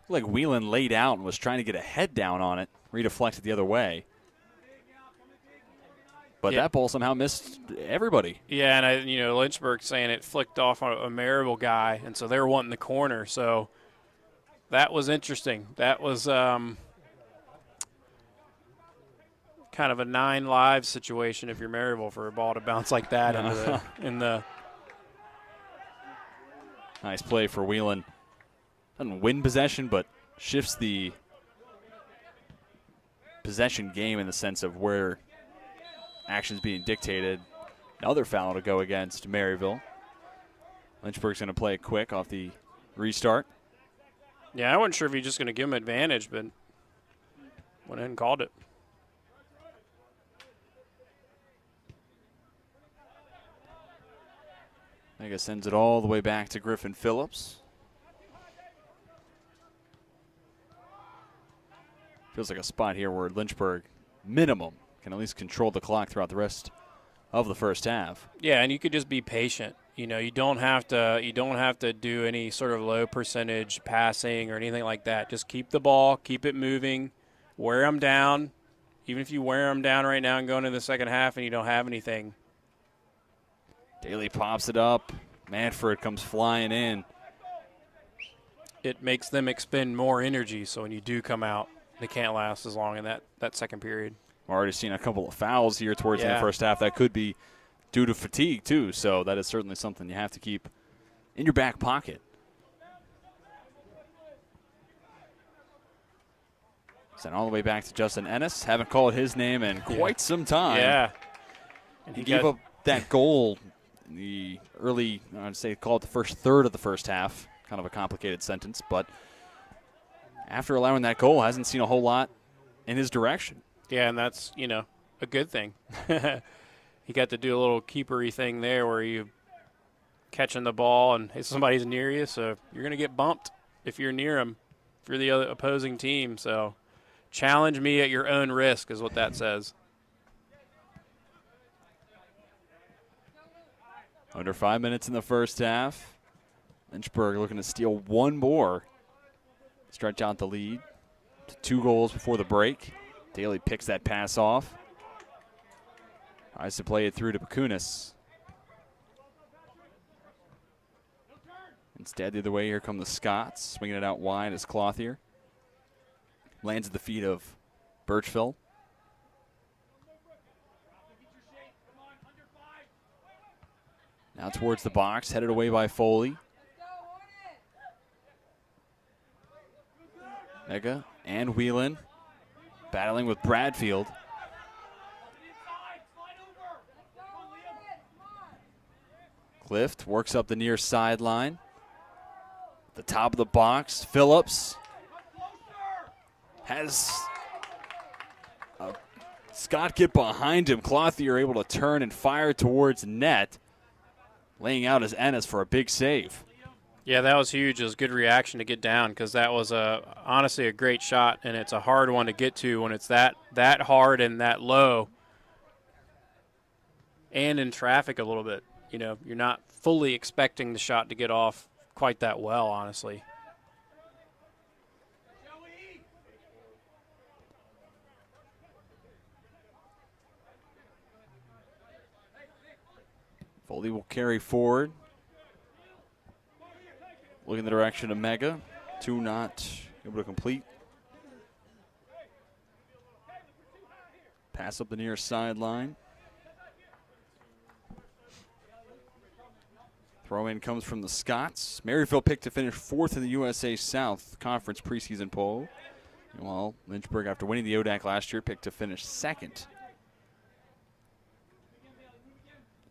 Looked like Whelan laid out and was trying to get a head down on it. Redeflected the other way. But that ball somehow missed everybody. yeah, and Lynchburg saying it flicked off on a Maryville guy, and so they were wanting the corner. So that was interesting. That was kind of a 9 live situation if you're Maryville for a ball to bounce like that in the. Nice play for Whelan. Doesn't win possession, but shifts the possession game in the sense of where action's being dictated. Another foul to go against Maryville. Lynchburg's going to play it quick off the restart. Yeah, I wasn't sure if he was just going to give him advantage, but went ahead and called it. Mega sends it all the way back to Griffin Phillips. Feels like a spot here where Lynchburg, minimum, can at least control the clock throughout the rest of the first half. Yeah, and you could just be patient. You don't have to do any sort of low percentage passing or anything like that. Just keep the ball, keep it moving, wear them down. Even if you wear them down right now and go into the second half and you don't have anything. Daly pops it up. Manford comes flying in. It makes them expend more energy, so when you do come out, they can't last as long in that second period. We're already seeing a couple of fouls here towards the first half. That could be due to fatigue, too, so that is certainly something you have to keep in your back pocket. Sent all the way back to Justin Ennis. Haven't called his name in quite some time. Yeah. And he gave up that goal in the early, I'd say call it the first third of the first half. Kind of a complicated sentence, but after allowing that goal, hasn't seen a whole lot in his direction. Yeah, and that's, a good thing. He got to do a little keepery thing there where you catching the ball and somebody's near you, so you're going to get bumped if you're near him, if you're the other opposing team. So challenge me at your own risk is what that says. Under 5 minutes in the first half. Lynchburg looking to steal one more. Stretch out the lead to 2 goals before the break. Daly picks that pass off. Tries to play it through to Bakunis. Instead, the other way, here come the Scots. Swinging it out wide as Clothier. Lands at the feet of Birchville. Now towards the box, headed away by Foley. Mega and Whelan battling with Bradfield. Clift works up the near sideline. The top of the box, Phillips has Scott get behind him. Clothier able to turn and fire towards net, laying out his Ennis for a big save. Yeah, that was huge. It was a good reaction to get down because that was honestly a great shot, and it's a hard one to get to when it's that hard and that low and in traffic a little bit. You know, you're not fully expecting the shot to get off quite that well, honestly. Foley will carry forward. Look in the direction of Mega. 2 not able to complete. Pass up the near sideline. Throw in comes from the Scots. Maryville picked to finish 4th in the USA South Conference preseason poll. While Lynchburg, after winning the ODAC last year, picked to finish 2nd.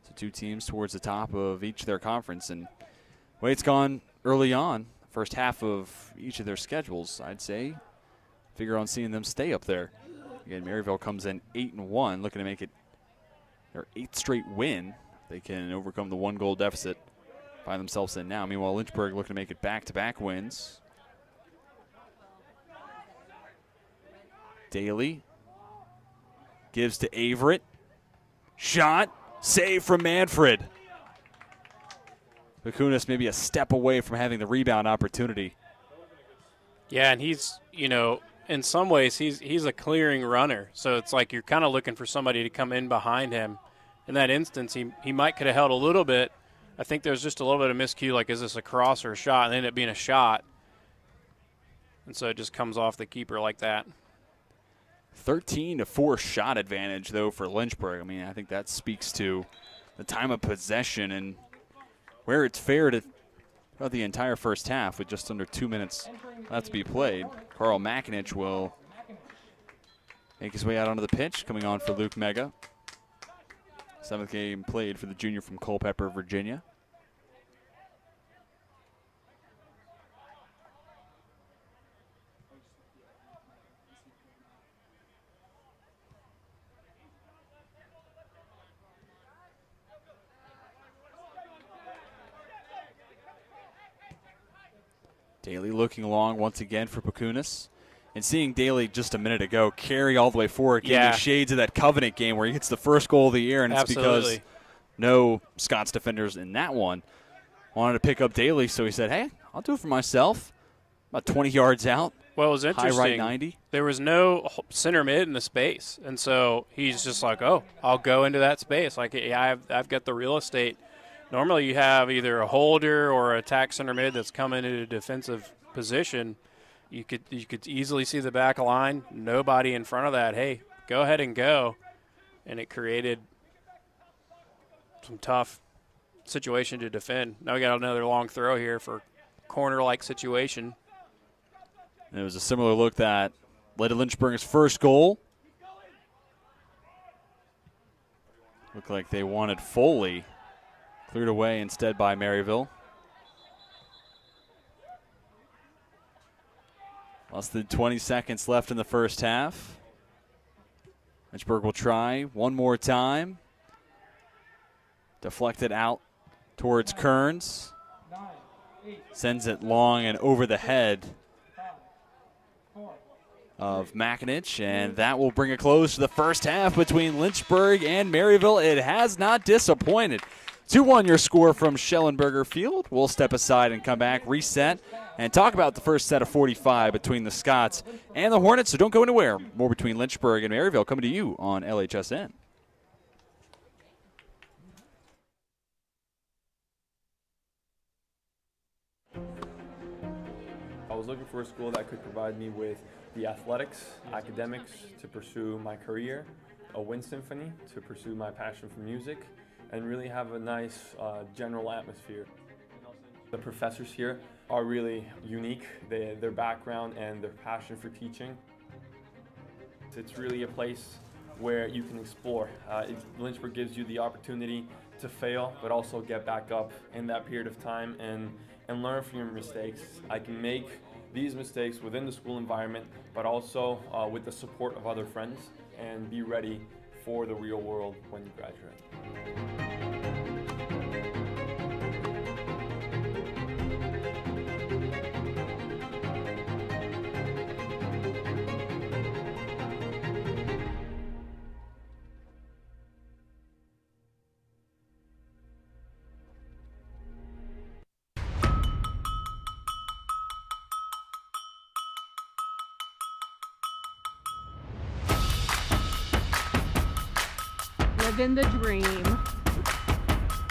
So 2 teams towards the top of each of their conference. And the way it's gone early on, first half of each of their schedules, I'd say, figure on seeing them stay up there. Again, Maryville comes in 8-1, looking to make it their 8th straight win. They can overcome the 1-goal deficit, find themselves in now. Meanwhile, Lynchburg looking to make it back-to-back wins. Daly gives to Averett. Shot, save from Manfred. Bakunis maybe a step away from having the rebound opportunity. Yeah, and he's, you know, in some ways he's a clearing runner. So it's like you're kind of looking for somebody to come in behind him. In that instance, he might could have held a little bit. I think there's just a little bit of miscue, like is this a cross or a shot, and it ended up being a shot. And so it just comes off the keeper like that. 13-4 shot advantage, though, for Lynchburg. I mean, I think that speaks to the time of possession and where it's fair to throughout the entire first half with just under 2 minutes left to be played. Carl Makinich will make his way out onto the pitch, coming on for Luke Mega. 7th game played for the junior from Culpeper, Virginia. Daly looking along once again for Bakunis. And seeing Daly just a minute ago carry all the way forward, gave me shades of that Covenant game where he hits the first goal of the year, and it's because no Scots defenders in that one wanted to pick up Daly, so he said, hey, I'll do it for myself. About 20 yards out. Well, it was interesting. High right 90. There was no center mid in the space, and so he's just like, oh, I'll go into that space. Like, yeah, I've got the real estate. Normally you have either a holder or an attack center mid that's coming into a defensive position. You could easily see the back line, nobody in front of that. Hey, go ahead and go. And it created some tough situation to defend. Now we got another long throw here for corner-like situation. And it was a similar look that led to Lynchburg's first goal. Looked like they wanted Foley. Cleared away instead by Maryville. Less than 20 seconds left in the first half. Lynchburg will try one more time. Deflected out towards Kearns. Sends it long and over the head of Makinich, and that will bring a close to the first half between Lynchburg and Maryville. It has not disappointed. 2-1 your score from Schellenberger Field. We'll step aside and come back, reset, and talk about the first set of 45 between the Scots and the Hornets. So don't go anywhere. More between Lynchburg and Maryville coming to you on LHSN. I was looking for a school that could provide me with the athletics, academics to pursue my career, a wind symphony to pursue my passion for music, and really have a nice general atmosphere. The professors here are really unique, their background and their passion for teaching. It's really a place where you can explore. Lynchburg gives you the opportunity to fail, but also get back up in that period of time and learn from your mistakes. I can make these mistakes within the school environment, but also with the support of other friends, and be ready for the real world when you graduate. Living the dream.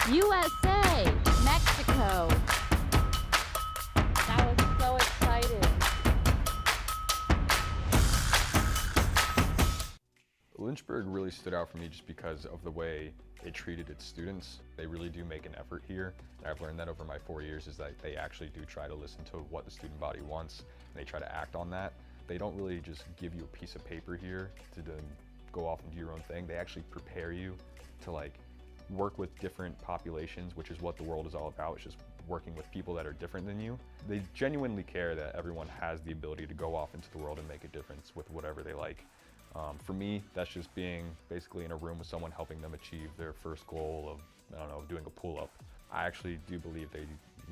USA, Mexico. That was so exciting. Lynchburg really stood out for me just because of the way it treated its students. They really do make an effort here, and I've learned that over my 4 years is that they actually do try to listen to what the student body wants, and they try to act on that. They don't really just give you a piece of paper here to then go off and do your own thing. They actually prepare you to like work with different populations, which is what the world is all about. It's just working with people that are different than you. They genuinely care that everyone has the ability to go off into the world and make a difference with whatever they like. For me, that's just being basically in a room with someone helping them achieve their first goal of, I don't know, doing a pull-up. I actually do believe they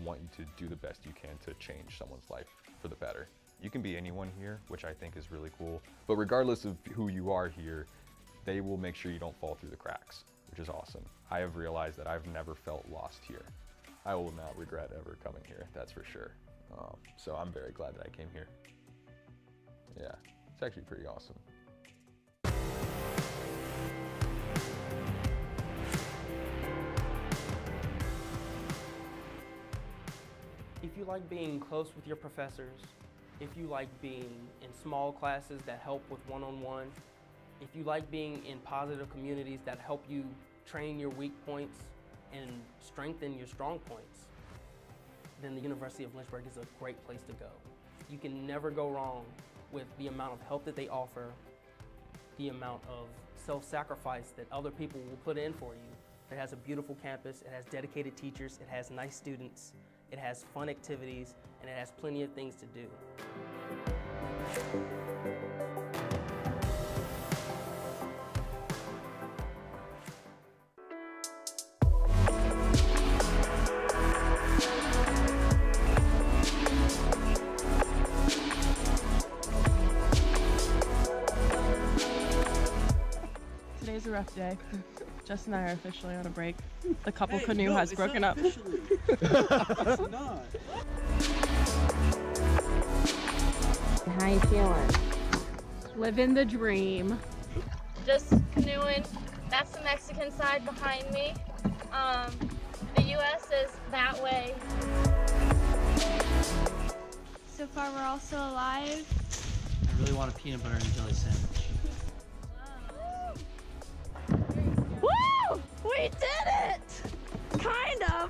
want you to do the best you can to change someone's life for the better. You can be anyone here, which I think is really cool. But regardless of who you are here, they will make sure you don't fall through the cracks, which is awesome. I have realized that I've never felt lost here. I will not regret ever coming here, that's for sure. So I'm very glad that I came here. Yeah, it's actually pretty awesome. If you like being close with your professors, if you like being in small classes that help with one-on-one, if you like being in positive communities that help you train your weak points and strengthen your strong points, then the University of Lynchburg is a great place to go. You can never go wrong with the amount of help that they offer, the amount of self-sacrifice that other people will put in for you. It has a beautiful campus, it has dedicated teachers, it has nice students, it has fun activities, and it has plenty of things to do. Today's a rough day. Jess and I are officially on a break. The couple canoe has broken up. It's not. How you feeling? Living the dream. Just canoeing. That's the Mexican side behind me. The U.S. is that way. So far, we're all still alive. I really want a peanut butter and jelly sandwich. Woo! We did it! Kind of.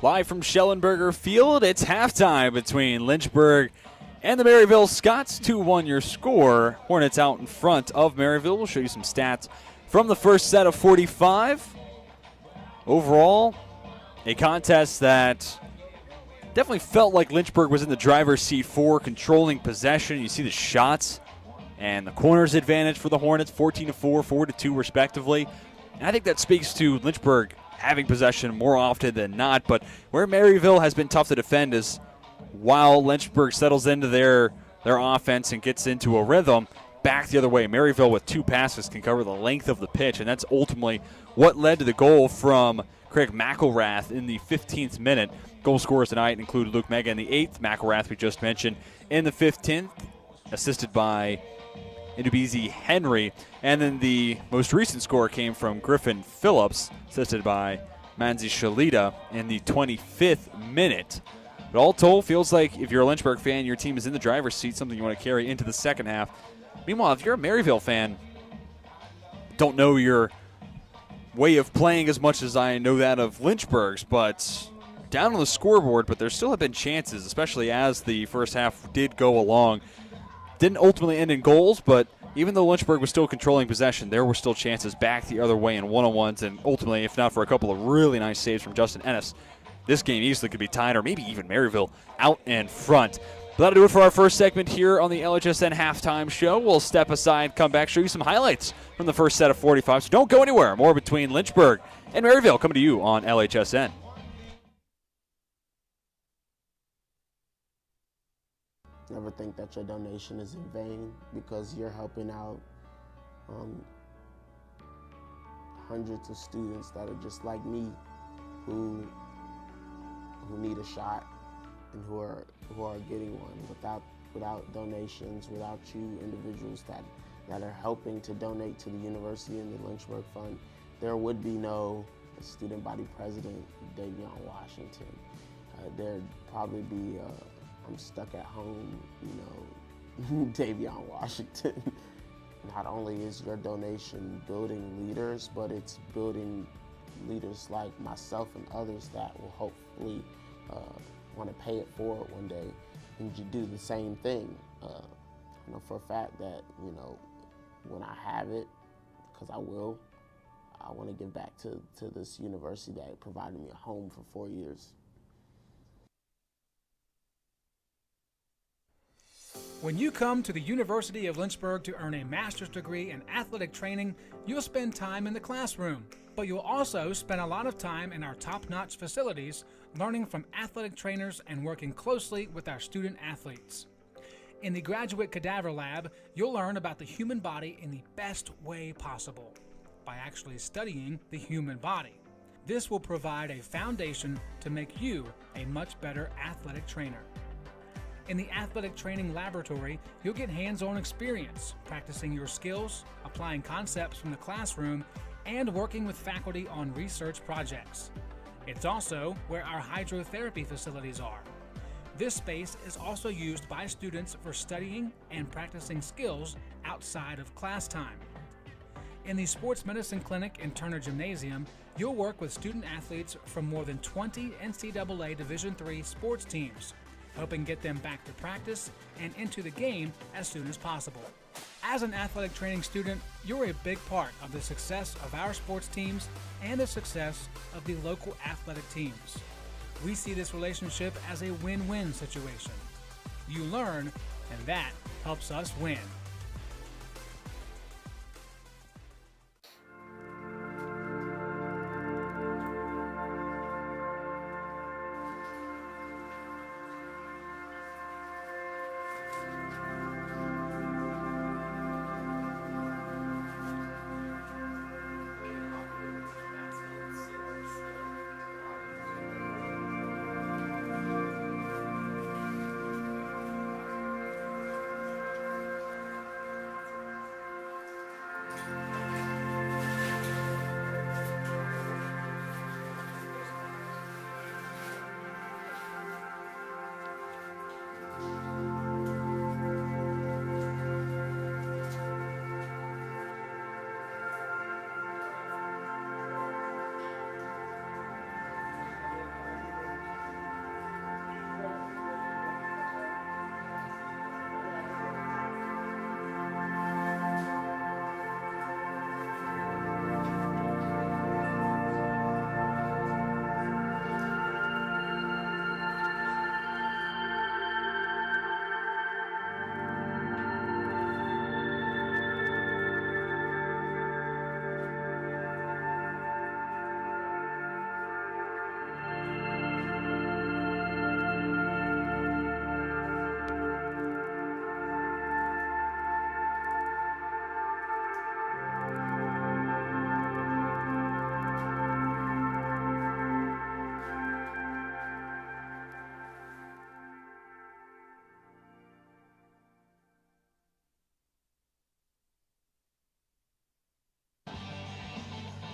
Live from Schellenberger Field, it's halftime between Lynchburg and the Maryville Scots. 2-1 your score. Hornets out in front of Maryville. We'll show you some stats from the first set of 45. Overall, a contest that definitely felt like Lynchburg was in the driver's seat for controlling possession. You see the shots and the corners advantage for the Hornets, 14-4, 4-2 respectively. And I think that speaks to Lynchburg having possession more often than not, but where Maryville has been tough to defend is while Lynchburg settles into their offense and gets into a rhythm. Back the other way, Maryville with 2 passes can cover the length of the pitch, and that's ultimately what led to the goal from Craig McElrath in the 15th minute. Goal scorers tonight include Luke Mega in the 8th, McElrath we just mentioned in the 15th, assisted by Indubizi Henry. And then the most recent score came from Griffin Phillips, assisted by Manzi Shalita in the 25th minute. But all told, feels like if you're a Lynchburg fan, your team is in the driver's seat, something you want to carry into the second half. Meanwhile, if you're a Maryville fan, don't know your way of playing as much as I know that of Lynchburg's, but down on the scoreboard, but there still have been chances, especially as the first half did go along. Didn't ultimately end in goals, but even though Lynchburg was still controlling possession, there were still chances back the other way in one-on-ones, and ultimately, if not for a couple of really nice saves from Justin Ennis, this game easily could be tied, or maybe even Maryville out in front. But that'll do it for our first segment here on the LHSN Halftime Show. We'll step aside, come back, show you some highlights from the first set of 45. So don't go anywhere. More between Lynchburg and Maryville coming to you on LHSN. Never think that your donation is in vain, because you're helping out hundreds of students that are just like me, who need a shot and who are getting one. Without donations, without you individuals that are helping to donate to the university and the Lynchburg Fund, there would be no student body president Davion Washington. There'd probably be I'm stuck at home, Davion Washington. Not only is your donation building leaders, but it's building leaders like myself and others that will hopefully want to pay it forward one day and do the same thing. I know for a fact that, when I have it, because I will, I want to give back to this university that provided me a home for 4 years. When you come to the University of Lynchburg to earn a master's degree in athletic training, you'll spend time in the classroom, but you'll also spend a lot of time in our top-notch facilities, learning from athletic trainers and working closely with our student athletes. In the Graduate Cadaver Lab, you'll learn about the human body in the best way possible, by actually studying the human body. This will provide a foundation to make you a much better athletic trainer. In the Athletic Training Laboratory, you'll get hands-on experience, practicing your skills, applying concepts from the classroom, and working with faculty on research projects. It's also where our hydrotherapy facilities are. This space is also used by students for studying and practicing skills outside of class time. In the Sports Medicine Clinic and Turner Gymnasium, you'll work with student athletes from more than 20 NCAA Division III sports teams, helping get them back to practice and into the game as soon as possible. As an athletic training student, you're a big part of the success of our sports teams and the success of the local athletic teams. We see this relationship as a win-win situation. You learn, and that helps us win.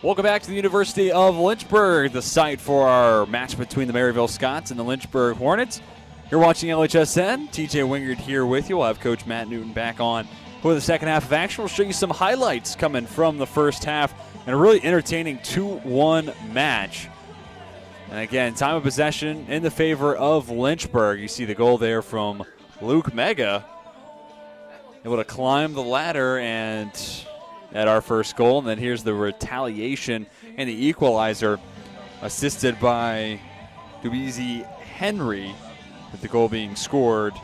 Welcome back to the University of Lynchburg, the site for our match between the Maryville Scots and the Lynchburg Hornets. You're watching LHSN. TJ Wingard here with you. We'll have Coach Matt Newton back on for the second half of action. We'll show you some highlights coming from the first half and a really entertaining 2-1 match. And again, time of possession in the favor of Lynchburg. You see the goal there from Luke Mega. Able to climb the ladder and at our first goal. And then here's the retaliation and the equalizer, assisted by Dweezy Henry, with the goal being scored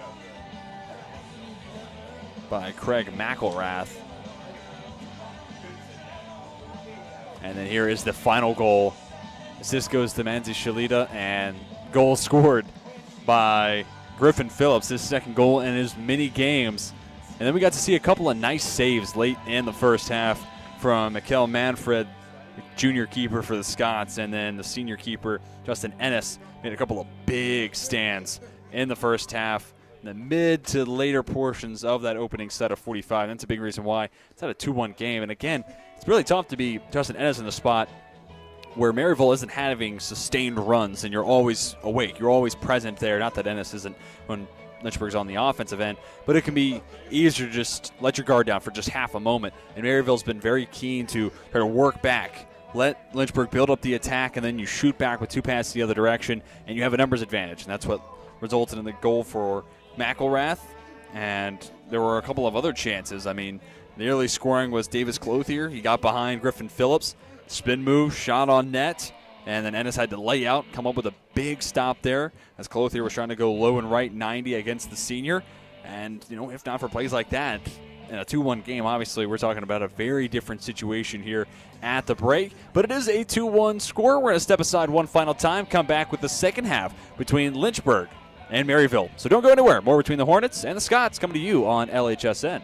by Craig McElrath. And then here is the final goal. Assist goes to Manzi Shalita, and goal scored by Griffin Phillips, his second goal in as many games. And then we got to see a couple of nice saves late in the first half from Mikkel Manfred, the junior keeper for the Scots, and then the senior keeper, Justin Ennis, made a couple of big stands in the first half, in the mid to later portions of that opening set of 45. That's a big reason why it's not a 2-1 game. And again, it's really tough to be Justin Ennis in the spot where Maryville isn't having sustained runs and you're always awake. You're always present there. Not that Ennis isn't when Lynchburg's on the offensive end, but it can be easier to just let your guard down for just half a moment. And Maryville's been very keen to try to work back, let Lynchburg build up the attack, and then you shoot back with two passes the other direction, and you have a numbers advantage. And that's what resulted in the goal for McElrath. And there were a couple of other chances. I mean, the early scoring was Davis Clothier. He got behind Griffin Phillips, spin move, shot on net, and then Ennis had to lay out, come up with a big stop there as Clothier was trying to go low and right 90 against the senior. And, you know, if not for plays like that, in a 2-1 game, obviously we're talking about a very different situation here at the break. But it is a 2-1 score. We're going to step aside one final time, come back with the second half between Lynchburg and Maryville. So don't go anywhere. More between the Hornets and the Scots coming to you on LHSN.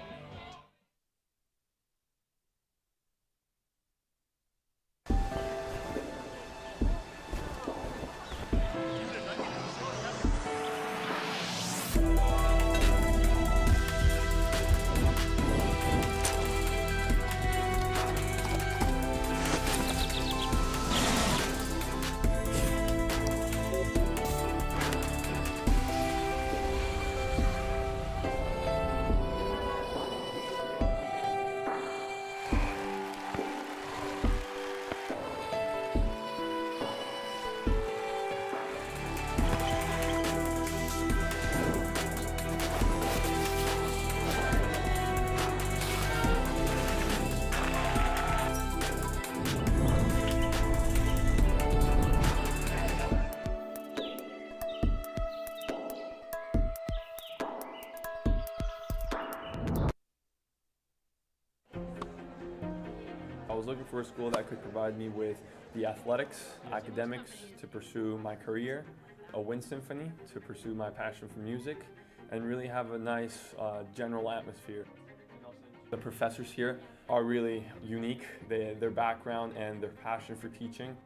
I was looking for a school that could provide me with the athletics, academics to pursue my career, a wind symphony to pursue my passion for music, and really have a nice general atmosphere. The professors here are really unique, their background and their passion for teaching.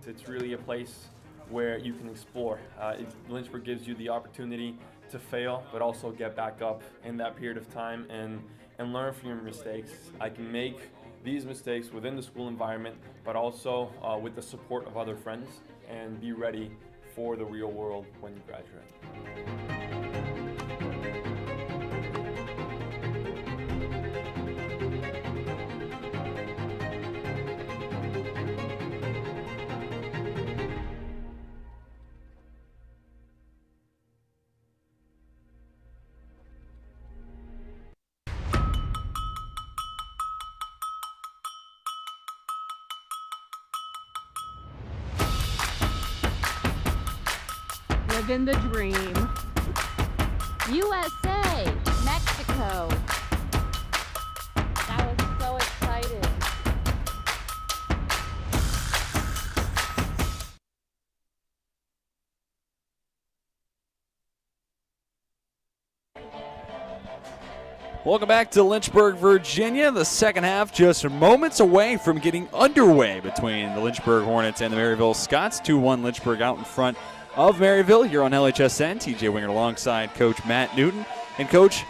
It's really a place where you can explore. Lynchburg gives you the opportunity to fail, but also get back up in that period of time and learn from your mistakes. I can make these mistakes within the school environment, but also with the support of other friends, and be ready for the real world when you graduate. Living the dream. USA, Mexico. That was so exciting. Welcome back to Lynchburg, Virginia. The second half just moments away from getting underway between the Lynchburg Hornets and the Maryville Scots. 2-1 Lynchburg out in front of Maryville here on LHSN. TJ Wingard alongside Coach Matt Newton. And Coach,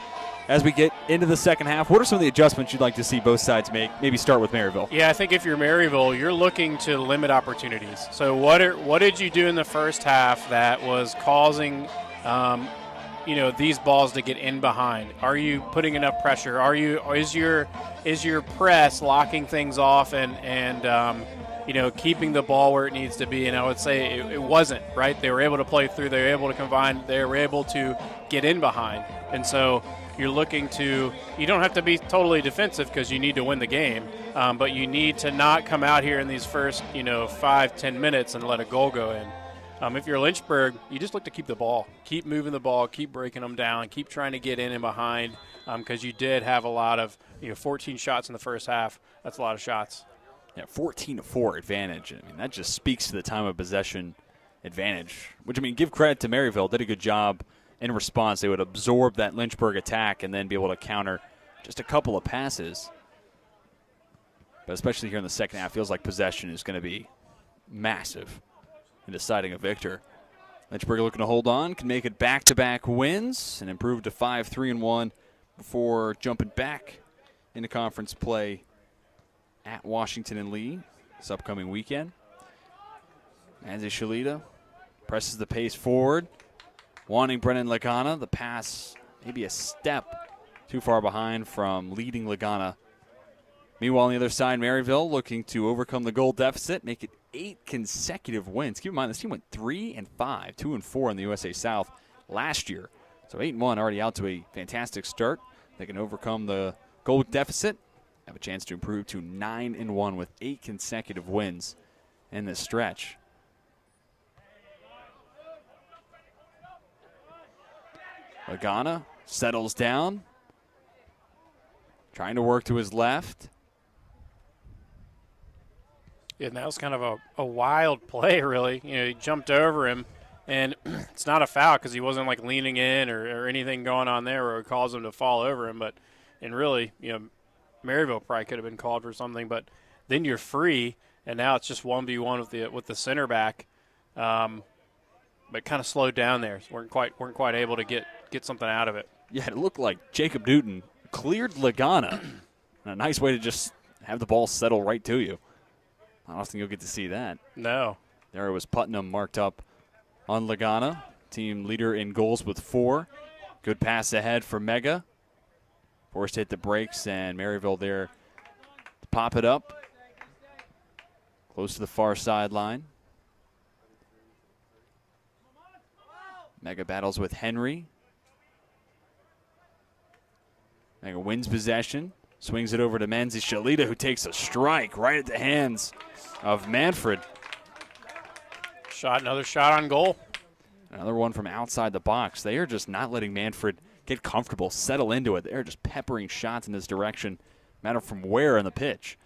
as we get into the second half. What are some of the adjustments you'd like to see both sides make? Maybe start with Maryville. Yeah, I think if you're Maryville, you're looking to limit opportunities. So what did you do in the first half that was causing these balls to get in behind? Are you putting enough pressure? Is your press locking things off and keeping the ball where it needs to be? And I would say it wasn't, right? They were able to play through. They were able to combine. They were able to get in behind. And so you're looking to – you don't have to be totally defensive because you need to win the game, but you need to not come out here in these first, 5-10 minutes and let a goal go in. If you're Lynchburg, you just look to keep the ball. Keep moving the ball. Keep breaking them down. Keep trying to get in and behind because you did have a lot of 14 shots in the first half. That's a lot of shots. Yeah, 14-4 advantage. I mean, that just speaks to the time of possession advantage, which, give credit to Maryville. Did a good job in response. They would absorb that Lynchburg attack and then be able to counter just a couple of passes. But especially here in the second half, feels like possession is going to be massive in deciding a victor. Lynchburg looking to hold on, can make it back-to-back wins and improve to 5-3-1 before jumping back into conference play at Washington and Lee this upcoming weekend. Manzi Shalita presses the pace forward, wanting Brennan Lagana. The pass maybe a step too far behind from leading Lagana. Meanwhile, on the other side, Maryville looking to overcome the goal deficit, make it 8 consecutive wins. Keep in mind, this team went 3-5, 2-4 in the USA South last year. So 8-1, already out to a fantastic start. They can overcome the goal deficit, have a chance to improve to 9-1 with 8 consecutive wins in this stretch. Lagana settles down, trying to work to his left. Yeah, and that was kind of a wild play, really. He jumped over him, and it's not a foul because he wasn't like leaning in or anything going on there where it caused him to fall over him. And really, Maryville probably could have been called for something, but then you're free, and now it's just 1v1 with the center back. But kind of slowed down there. So weren't quite able to get something out of it. Yeah, it looked like Jacob Newton cleared Lagana. A nice way to just have the ball settle right to you. I don't think you'll get to see that. No. There was Putnam marked up on Lagana. Team leader in goals with 4. Good pass ahead for Mega. Forced to hit the brakes, and Maryville there to pop it up. Close to the far sideline. Mega battles with Henry. Mega wins possession. Swings it over to Manzi Shalita, who takes a strike right at the hands of Manfred. Another shot on goal. Another one from outside the box. They are just not letting Manfred get comfortable, settle into it. They're just peppering shots in this direction, no matter from where on the pitch.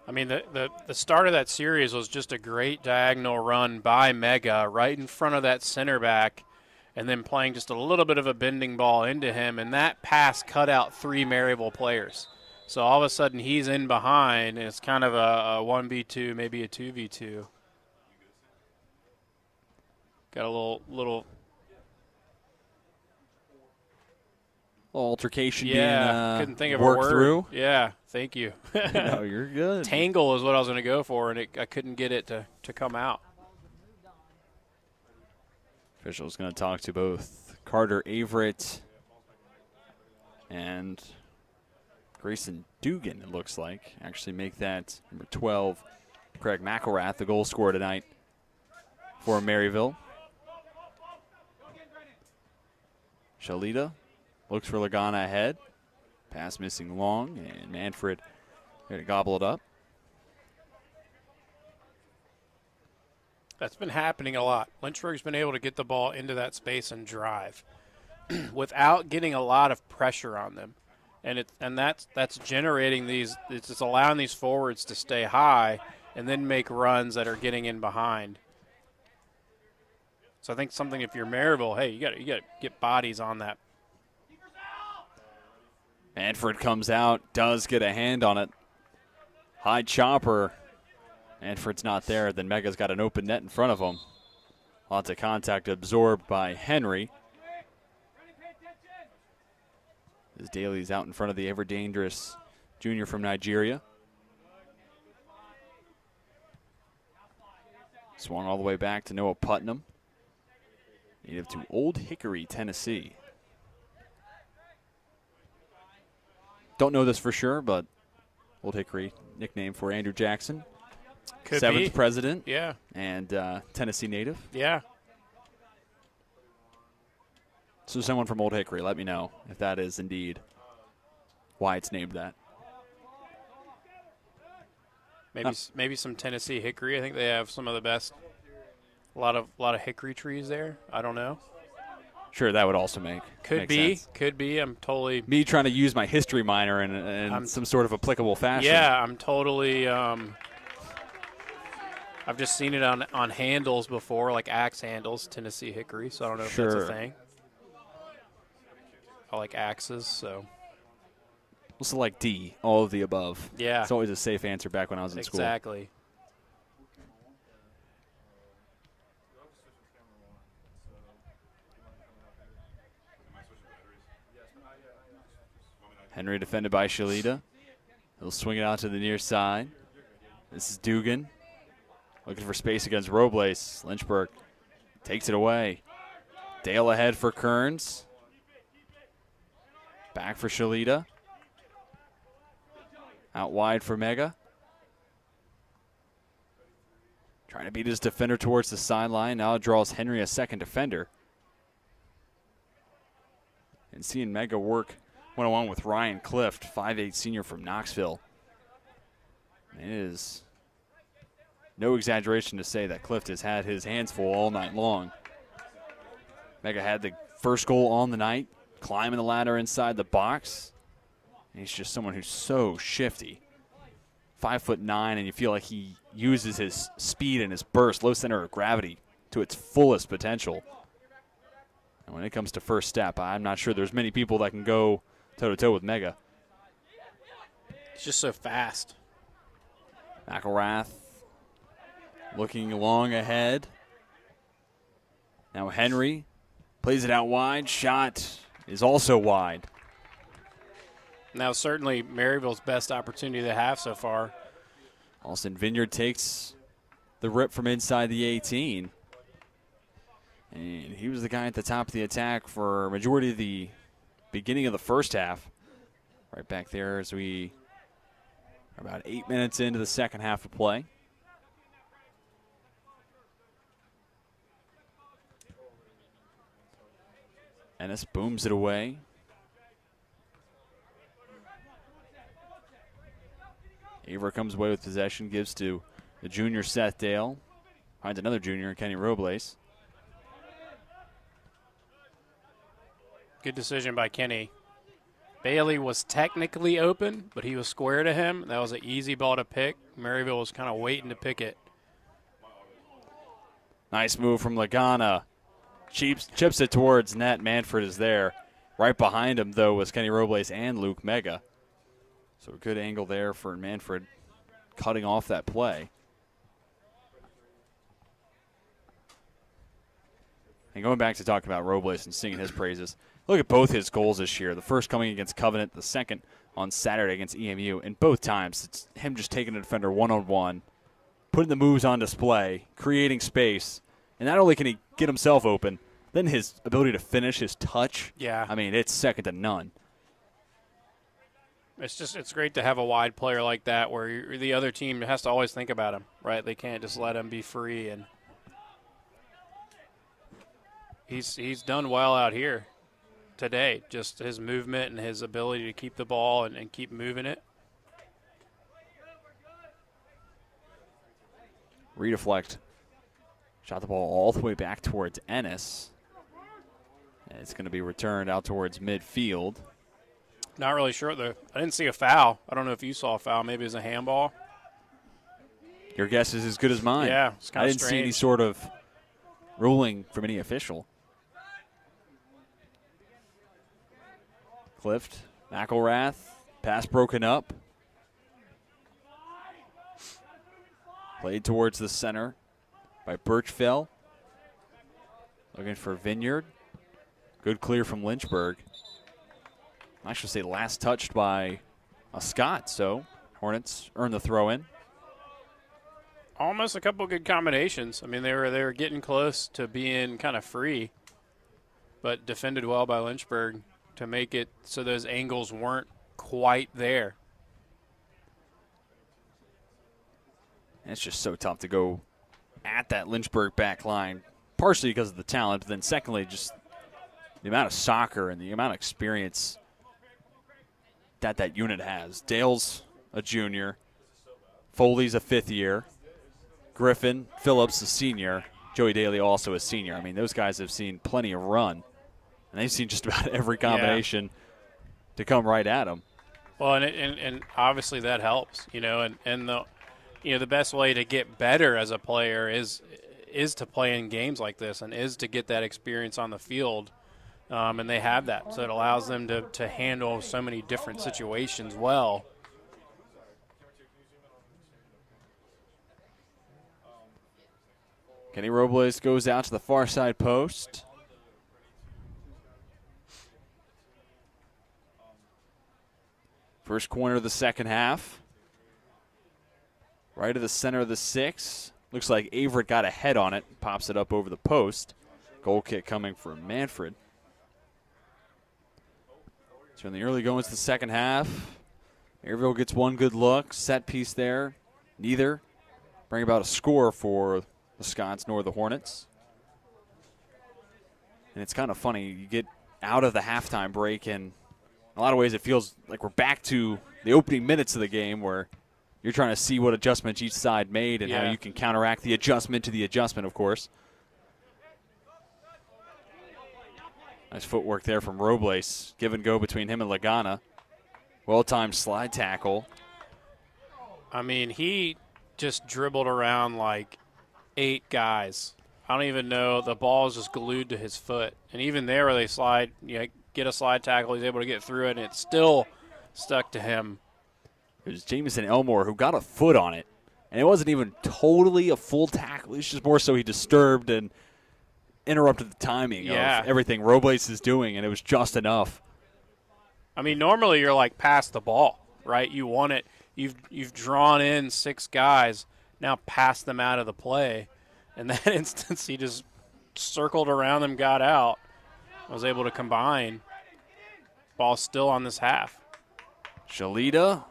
The start of that series was just a great diagonal run by Mega right in front of that center back, and then playing just a little bit of a bending ball into him, and that pass cut out 3 Maryville players. So all of a sudden he's in behind, and it's kind of a 1v2, maybe a 2v2. Got a little altercation couldn't think of a worked word. Through. Yeah, thank you. No, you're good. Tangle is what I was going to go for, and I couldn't get it to come out. Official's going to talk to both Carter Averett and Grayson Dugan, it looks like. Actually make that number 12, Craig McElrath, the goal scorer tonight for Maryville. Shalita looks for Lagana ahead. Pass missing long, and Manfred there to gobble it up. That's been happening a lot. Lynchburg's been able to get the ball into that space and drive without getting a lot of pressure on them. And that's generating these, it's just allowing these forwards to stay high and then make runs that are getting in behind. So I think something, if you're Maryville, hey, you got to get bodies on that. Manfred comes out, does get a hand on it. High chopper. Manfred's not there. Then Mega's got an open net in front of him. Lots of contact absorbed by Henry. As Daly's out in front of the ever-dangerous junior from Nigeria. Swung all the way back to Noah Putnam. Native to Old Hickory, Tennessee. Don't know this for sure, but Old Hickory, nickname for Andrew Jackson. Could Seventh be. president. Yeah. And Tennessee native. Yeah. So someone from Old Hickory, let me know if that is indeed why it's named that. Maybe some Tennessee hickory. I think they have some of the best. A lot of hickory trees there. I don't know. Sure, that would also make sense. Could be. I'm totally. Me trying to use my history minor in some sort of applicable fashion. Yeah, I'm totally. I've just seen it on handles before, like axe handles, Tennessee hickory. So I don't know if that's a thing. I like axes, so. We'll select D, all of the above. Yeah. It's always a safe answer back when I was in school. Exactly. Henry defended by Shalita. He'll swing it out to the near side. This is Dugan. Looking for space against Robles. Lynchburg takes it away. Dale ahead for Kearns. Back for Shalita. Out wide for Mega. Trying to beat his defender towards the sideline. Now it draws Henry a second defender. And seeing Mega work one-on-one with Ryan Clift, 5'8" senior from Knoxville. It is no exaggeration to say that Clift has had his hands full all night long. Mega had the first goal on the night, climbing the ladder inside the box. And he's just someone who's so shifty. 5'9", and you feel like he uses his speed and his burst, low center of gravity, to its fullest potential. And when it comes to first step, I'm not sure there's many people that can go toe-to-toe with Mega. It's just so fast. McElrath looking long ahead. Now Henry plays it out wide. Shot is also wide. Now certainly Maryville's best opportunity they have so far. Austin Vineyard takes the rip from inside the 18. And he was the guy at the top of the attack for a majority of the beginning of the first half. Right back there as we are about 8 minutes into the second half of play. Ennis booms it away. Aver comes away with possession, gives to the junior Seth Dale. Finds another junior, Kenny Robles. Good decision by Kenny. Bailey was technically open, but he was square to him. That was an easy ball to pick. Maryville was kind of waiting to pick it. Nice move from Lagana. Chips it towards net. Manfred is there. Right behind him, though, was Kenny Robles and Luke Mega. So a good angle there for Manfred cutting off that play. And going back to talk about Robles and singing his praises, look at both his goals this year. The first coming against Covenant, the second on Saturday against EMU. And both times, it's him just taking a defender one-on-one, putting the moves on display, creating space. And not only can he get himself open, then his ability to finish, his touch. Yeah. I mean, it's second to none. It's great to have a wide player like that where the other team has to always think about him, right? They can't just let him be free. And he's done well out here today. Just his movement and his ability to keep the ball and keep moving it. Redeflect. Shot the ball all the way back towards Ennis. And it's going to be returned out towards midfield. Not really sure. I didn't see a foul. I don't know if you saw a foul. Maybe it was a handball. Your guess is as good as mine. Yeah, it's kind I of didn't see strange. any sort of ruling from any official. Clift, McElrath, pass broken up. Played towards the center by Birchfell. Looking for Vineyard. Good clear from Lynchburg. I should say last touched by a Scot, so Hornets earn the throw in. Almost a couple good combinations. I mean, they were getting close to being kind of free, but defended well by Lynchburg to make it so those angles weren't quite there. And it's just so tough to go at that Lynchburg back line, partially because of the talent, but then secondly, just the amount of soccer and the amount of experience that unit has. Dale's a junior. Foley's a fifth year. Griffin, Phillips a senior. Joey Daly also a senior. I mean, those guys have seen plenty of run, and they've seen just about every combination to come right at them. Well, and obviously that helps, and the best way to get better as a player is to play in games like this and is to get that experience on the field, and they have that, so it allows them to handle so many different situations well. Kenny Robles goes out to the far side post. First corner of the second half. Right to the center of the 6. Looks like Averett got a head on it. Pops it up over the post. Goal kick coming from Manfred. So in the early goings of the second half, Maryville gets one good look. Set piece there. Neither bring about a score for the Scots nor the Hornets. And it's kind of funny. You get out of the halftime break, and in a lot of ways it feels like we're back to the opening minutes of the game where you're trying to see what adjustments each side made and how you can counteract the adjustment to the adjustment, of course. Nice footwork there from Robles. Give and go between him and Lagana. Well-timed slide tackle. I mean, he just dribbled around like 8 guys. I don't even know. The ball is just glued to his foot. And even there where they slide, get a slide tackle, he's able to get through it, and it's still stuck to him. It was Jamison Elmore who got a foot on it, and it wasn't even totally a full tackle. It's just more so he disturbed and interrupted the timing of everything Robles is doing, and it was just enough. I mean, normally you're like pass the ball, right? You want it. You've drawn in 6 guys. Now pass them out of the play. In that instance, he just circled around them, got out, was able to combine. Ball still on this half. Shalita,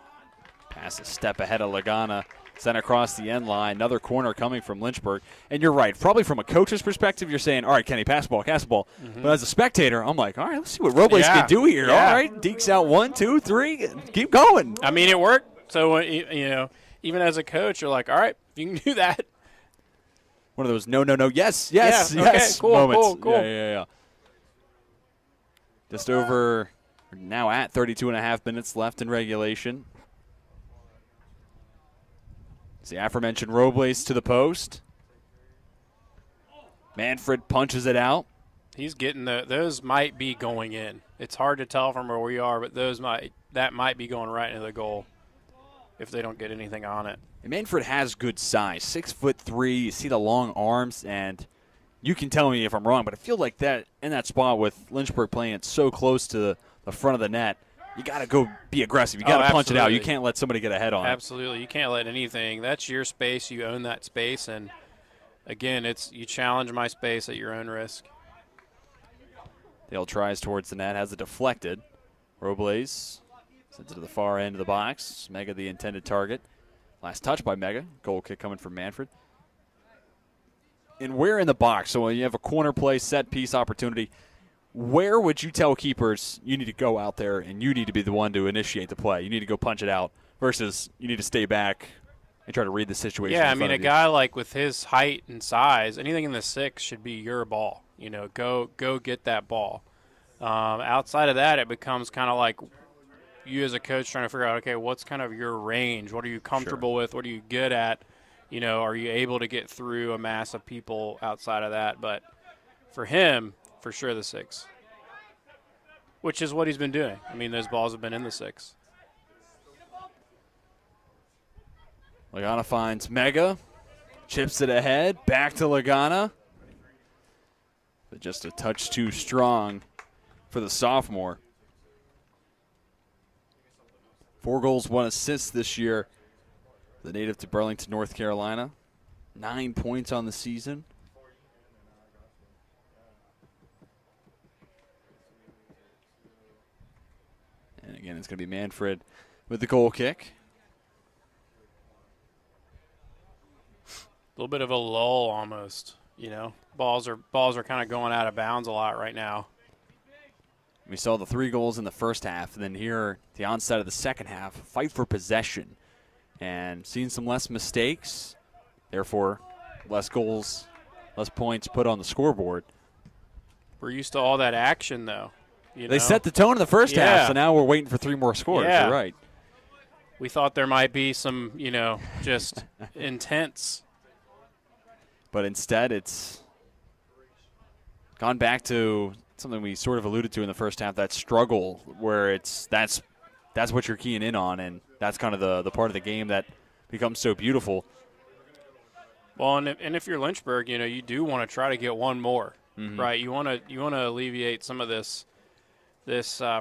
pass a step ahead of Lagana, sent across the end line. Another corner coming from Lynchburg. And you're right, probably from a coach's perspective, you're saying, all right, Kenny, pass the ball, pass the ball. But as a spectator, I'm like, all right, let's see what Robles can do here. All right, dekes out 1, 2, 3, keep going. I mean, it worked. So, even as a coach, you're like, all right, if you can do that. One of those no, yes, yes okay, cool, moments. Cool. Yeah. Just over, now at 32 and a half minutes left in regulation. It's the aforementioned Robles to the post. Manfred punches it out. He's getting those might be going in. It's hard to tell from where we are, but that might be going right into the goal if they don't get anything on it. And Manfred has good size, 6'3". You see the long arms, and you can tell me if I'm wrong, but I feel like that in that spot with Lynchburg playing it so close to the front of the net, you got to go be aggressive. You got to punch it out. You can't let somebody get a head on it. Absolutely, you can't let anything. That's your space. You own that space, and again, you challenge my space at your own risk. Dale tries towards the net, has it deflected. Robles sends it to the far end of the box. Mega the intended target. Last touch by Mega. Goal kick coming from Manfred. And where in the box? So when you have a corner play, set piece opportunity, where would you tell keepers you need to go out there and you need to be the one to initiate the play? You need to go punch it out versus you need to stay back and try to read the situation. Yeah, I mean, a guy like with his height and size, anything in the 6 should be your ball. Go get that ball. Outside of that, it becomes kind of like you as a coach trying to figure out, okay, what's kind of your range? What are you comfortable with? What are you good at? Are you able to get through a mass of people outside of that? But for him, for sure the 6, which is what he's been doing. I mean, those balls have been in the 6. Lagana finds Mega, chips it ahead, back to Lagana. But just a touch too strong for the sophomore. 4 goals, 1 assist this year. The native to Burlington, North Carolina. 9 points on the season. And again, it's going to be Manfred with the goal kick. A little bit of a lull almost, you know. Balls are kind of going out of bounds a lot right now. We saw the 3 goals in the first half, and then here, the onset of the second half, fight for possession. And seeing some less mistakes, therefore less goals, less points put on the scoreboard. We're used to all that action, though. They set the tone in the first half, so now we're waiting for 3 more scores. Yeah. You're right. We thought there might be some, you know, just intense. But instead, it's gone back to something we sort of alluded to in the first half, that struggle where that's what you're keying in on, and that's kind of the part of the game that becomes so beautiful. Well, and if you're Lynchburg, you know, you do want to try to get one more, right? You want to alleviate some of this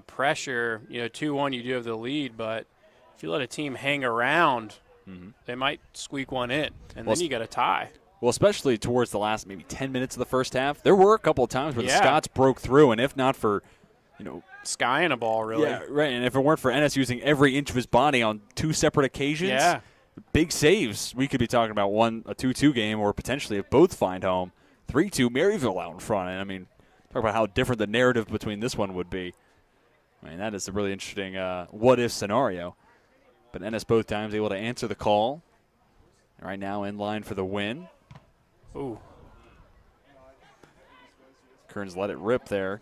pressure. You know, 2-1, you do have the lead, but if you let a team hang around, they might squeak one in, and then you got a tie. Well, especially towards the last maybe 10 minutes of the first half, there were a couple of times where the Scots broke through, and if not for, you know, skying a ball, really. Yeah, right. And if it weren't for Ennis using every inch of his body on 2 separate occasions, big saves, we could be talking about a 2-2 game, or potentially if both find home, 3-2, Maryville out in front. And I mean, talk about how different the narrative between this one would be. I mean, that is a really interesting what-if scenario. But Ennis both times able to answer the call. Right now in line for the win. Ooh. Kearns let it rip there.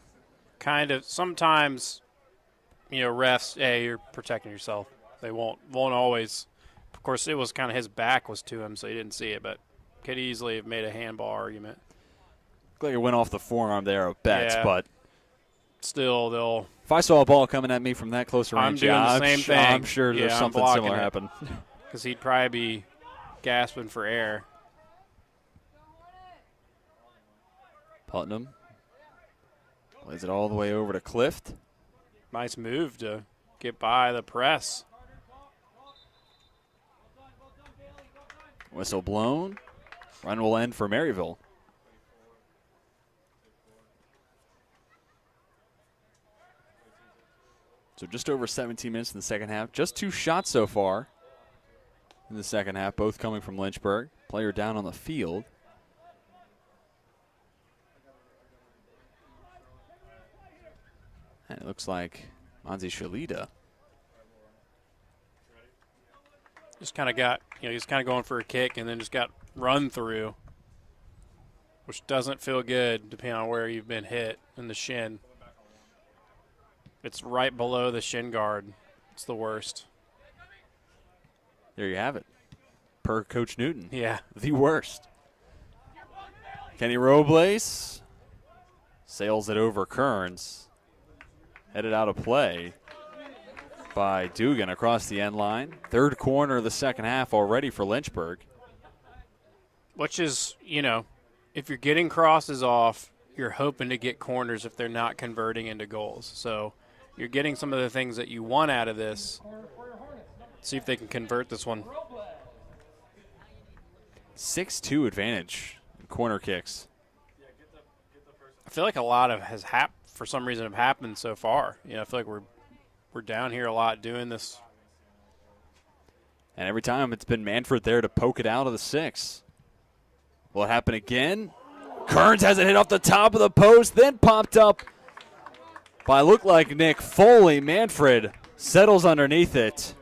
Kind of. Sometimes, you know, refs, hey, you're protecting yourself. They won't always. Of course, it was kind of his back was to him, so he didn't see it, but could easily have made a handball argument. Looked like it went off the forearm there of Betts, but still, they'll. If I saw a ball coming at me from that close range, I'm doing the same thing. I'm sure there's something similar happen. Because he'd probably be gasping for air. Putnam plays it all the way over to Clift. Nice move to get by the press. Whistle blown. Run will end for Maryville. So just over 17 minutes in the second half. Just 2 shots so far in the second half, both coming from Lynchburg. Player down on the field. And it looks like Manzi Shalita. Just kind of got, you know, he's kind of going for a kick and then just got run through, which doesn't feel good depending on where you've been hit in the shin. It's right below the shin guard. It's the worst. There you have it. Per Coach Newton. Yeah. The worst. Kenny Robles sails it over Kearns. Headed out of play by Dugan across the end line. Third corner of the second half already for Lynchburg. Which is, you know, if you're getting crosses off, you're hoping to get corners if they're not converting into goals. So you're getting some of the things that you want out of this. See if they can convert this one. 6-2 advantage in corner kicks. I feel like a lot of has happened. For some reason have happened so far. You know, I feel like we're down here a lot doing this. And every time it's been Manfred there to poke it out of the 6. Will it happen again? Kearns has it hit off the top of the post, then popped up by look like Nick Foley. Manfred settles underneath it.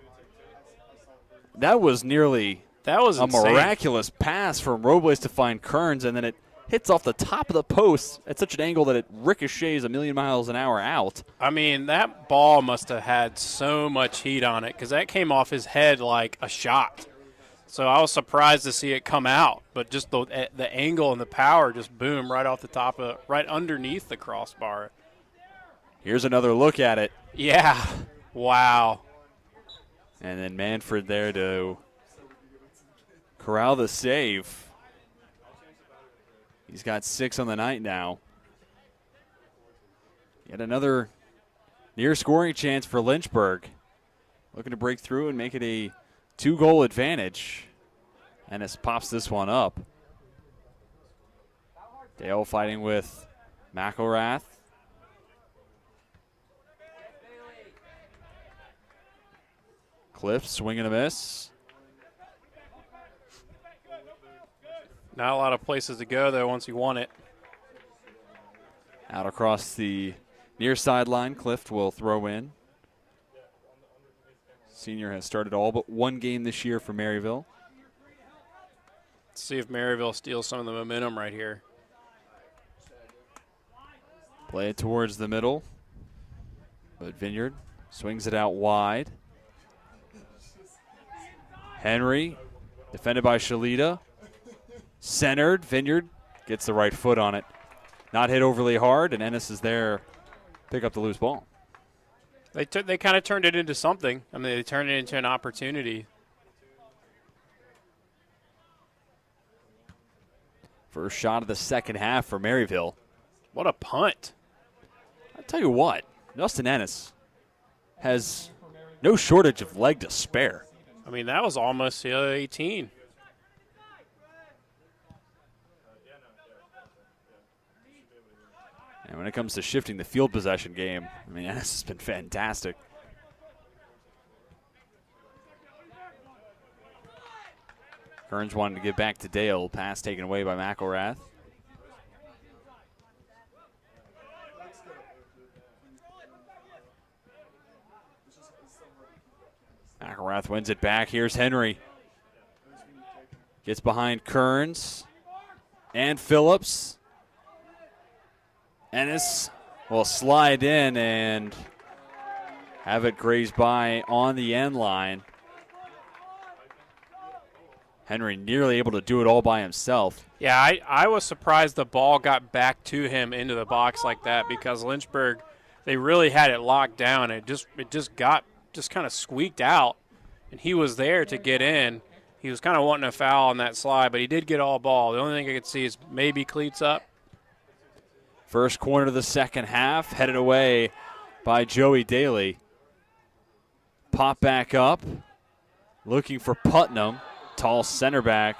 That was nearly a insane. miraculous pass from Robles to find Kearns, and then it hits off the top of the post at such an angle that it ricochets a million miles an hour out. I mean, that ball must have had so much heat on it because that came off his head like a shot. So I was surprised to see it come out, but just the angle and the power just boom right off the top of, right underneath the crossbar. Here's another look at it. Yeah. Wow. And then Manfred there to corral the save. He's got 6 on the night now. Yet another near scoring chance for Lynchburg. looking to break through and make it a 2-goal advantage. Ennis pops this one up. Dale fighting with McElrath. Cliff swing and a miss. Not a lot of places to go, though, once you want it. Out across the near sideline, Clift will throw in. Senior has started all but one game this year for Maryville. Let's see if Maryville steals some of the momentum right here. Play it towards the middle, but Vineyard swings it out wide. Henry, defended by Shalita. Centered, Vineyard gets the right foot on it. Not hit overly hard, and Ennis is there, pick up the loose ball. They kind of turned it into something. I mean, they turned it into an opportunity. First shot of the second half for Maryville. What a punt. I'll tell you what, Justin Ennis has no shortage of leg to spare. I mean, that was almost 18. And when it comes to shifting the field possession game, I mean, Ennis has been fantastic. Kearns wanted to get back to Dale. Pass taken away by McElrath. McElrath wins it back. Here's Henry. Gets behind Kearns and Phillips. Ennis will slide in and have it grazed by on the end line. Henry nearly able to do it all by himself. Yeah, I was surprised the ball got back to him into the box like that, because Lynchburg, they really had it locked down. It just kind of squeaked out, and he was there to get in. He was kind of wanting a foul on that slide, but he did get all ball. The only thing I could see is maybe cleats up. First corner of the second half, headed away by Joey Daly. Pop back up, looking for Putnam, tall center back.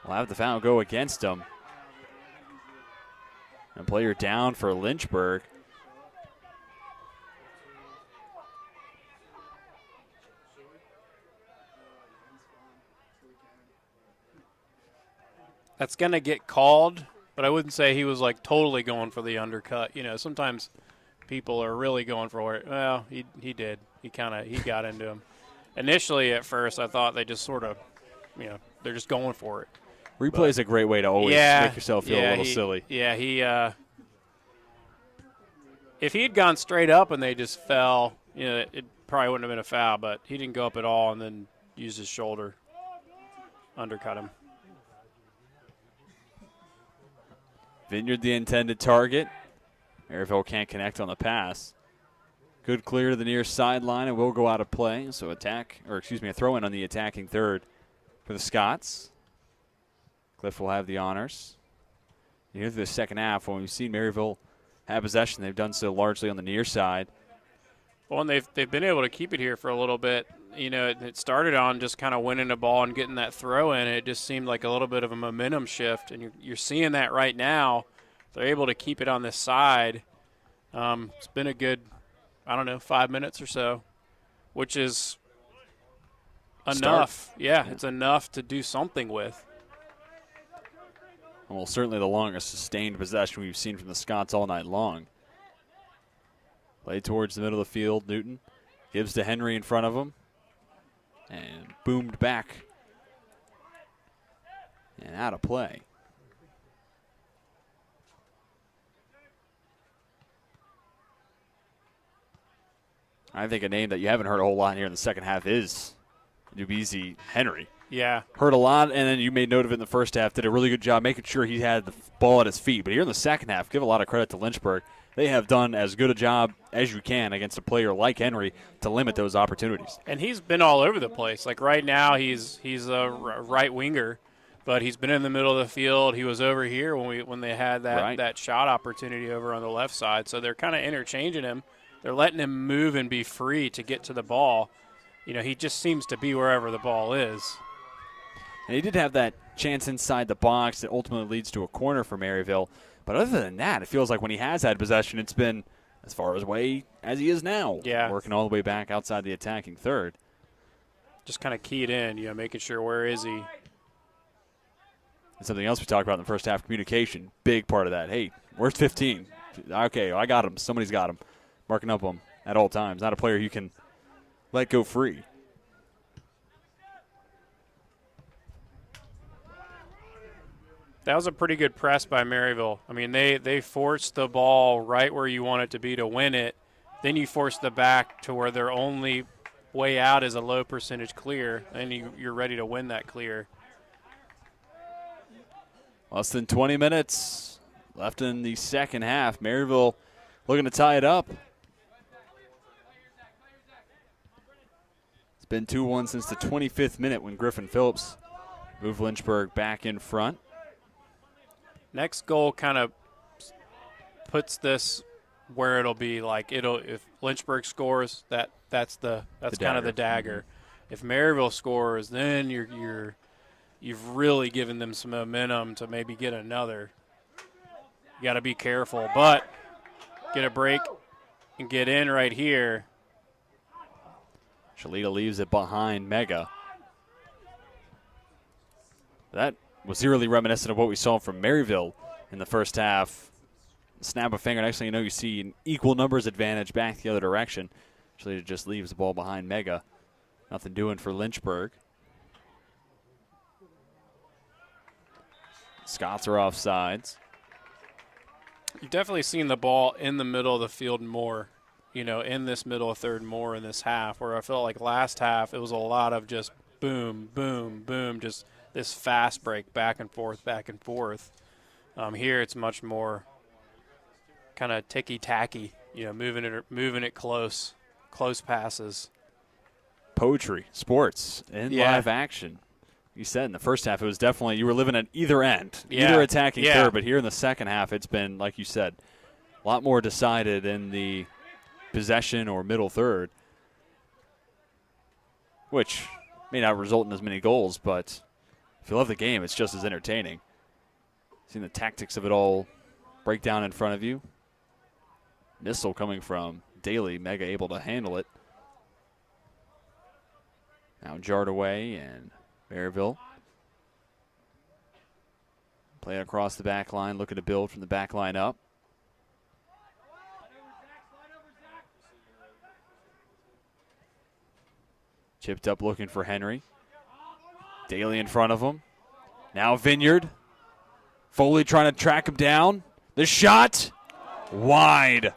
Will have the foul go against him. And player down for Lynchburg. That's going to get called, but I wouldn't say he was like totally going for the undercut. You know, sometimes people are really going for it. Well, he did. He got into him. Initially, at first, I thought they just sort of, you know, they're just going for it. Replay is a great way to always make yourself feel a little silly. Yeah, if he had gone straight up and they just fell, you know, it probably wouldn't have been a foul, but he didn't go up at all and then used his shoulder, undercut him. Vineyard the intended target. Maryville can't connect on the pass. Good clear to the near sideline and will go out of play. So a throw in on the attacking third for the Scots. Cliff will have the honors. Here through the second half, when we've seen Maryville have possession, they've done so largely on the near side. Well, and they've been able to keep it here for a little bit. You know, it started on just kind of winning the ball and getting that throw in. It just seemed like a little bit of a momentum shift, and you're seeing that right now. They're able to keep it on this side. It's been a good, 5 minutes or so, which is enough. Yeah, it's enough to do something with. Well, certainly the longest sustained possession we've seen from the Scots all night long. Play towards the middle of the field. Newton gives to Henry in front of him. And boomed back. And out of play. I think a name that you haven't heard a whole lot here in the second half is Dubisi Henry. Yeah. Heard a lot, and then you made note of it in the first half. Did a really good job making sure he had the ball at his feet. But here in the second half, give a lot of credit to Lynchburg. They have done as good a job as you can against a player like Henry to limit those opportunities. And he's been all over the place. Like right now, he's a right winger, but he's been in the middle of the field. He was over here when they had that shot opportunity over on the left side. So they're kind of interchanging him. they're letting him move and be free to get to the ball. You know, he just seems to be wherever the ball is. And he did have that chance inside the box that ultimately leads to a corner for Maryville. But other than that, it feels like when he has had possession, it's been as far away as he is now. Yeah. Working all the way back outside the attacking third. Just kind of keyed in, you know, making sure where is he. And something else we talked about in the first half, communication. Big part of that. Hey, where's 15? Okay, I got him. Somebody's got him. Marking up him at all times. Not a player you can let go free. That was a pretty good press by Maryville. I mean, they forced the ball right where you want it to be to win it. Then you force the back to where their only way out is a low percentage clear, and you're ready to win that clear. Less than 20 minutes left in the second half. Maryville looking to tie it up. It's been 2-1 since the 25th minute when Griffin Phillips moved Lynchburg back in front. Next goal kind of puts this where it'll be. Like if Lynchburg scores, that's kind of the dagger. If Maryville scores, then you've really given them some momentum to maybe get another. You got to be careful, but get a break and get in right here. Shalita leaves it behind Mega. That was eerily reminiscent of what we saw from Maryville in the first half. Snap a finger, next thing you know, you see an equal numbers advantage back the other direction. Shalita just leaves the ball behind Mega. Nothing doing for Lynchburg. Scots are off sides. You've definitely seen the ball in the middle of the field more, you know, in this middle of third more in this half, where I felt like last half it was a lot of just boom, boom, boom, just this fast break back and forth, back and forth. Here it's much more kind of ticky-tacky, you know, moving it close passes. Poetry, sports, and live action. You said in the first half it was definitely you were living at either end, either attacking third, but here in the second half it's been, like you said, a lot more decided in the possession or middle third, which may not result in as many goals, but if you love the game, it's just as entertaining. Seeing the tactics of it all break down in front of you. Missile coming from Daly, Mega able to handle it. Now jarred away, and Maryville playing across the back line, looking to build from the back line up. Chipped up looking for Henry. Daly in front of him. Now Vineyard. Foley trying to track him down. The shot. Wide.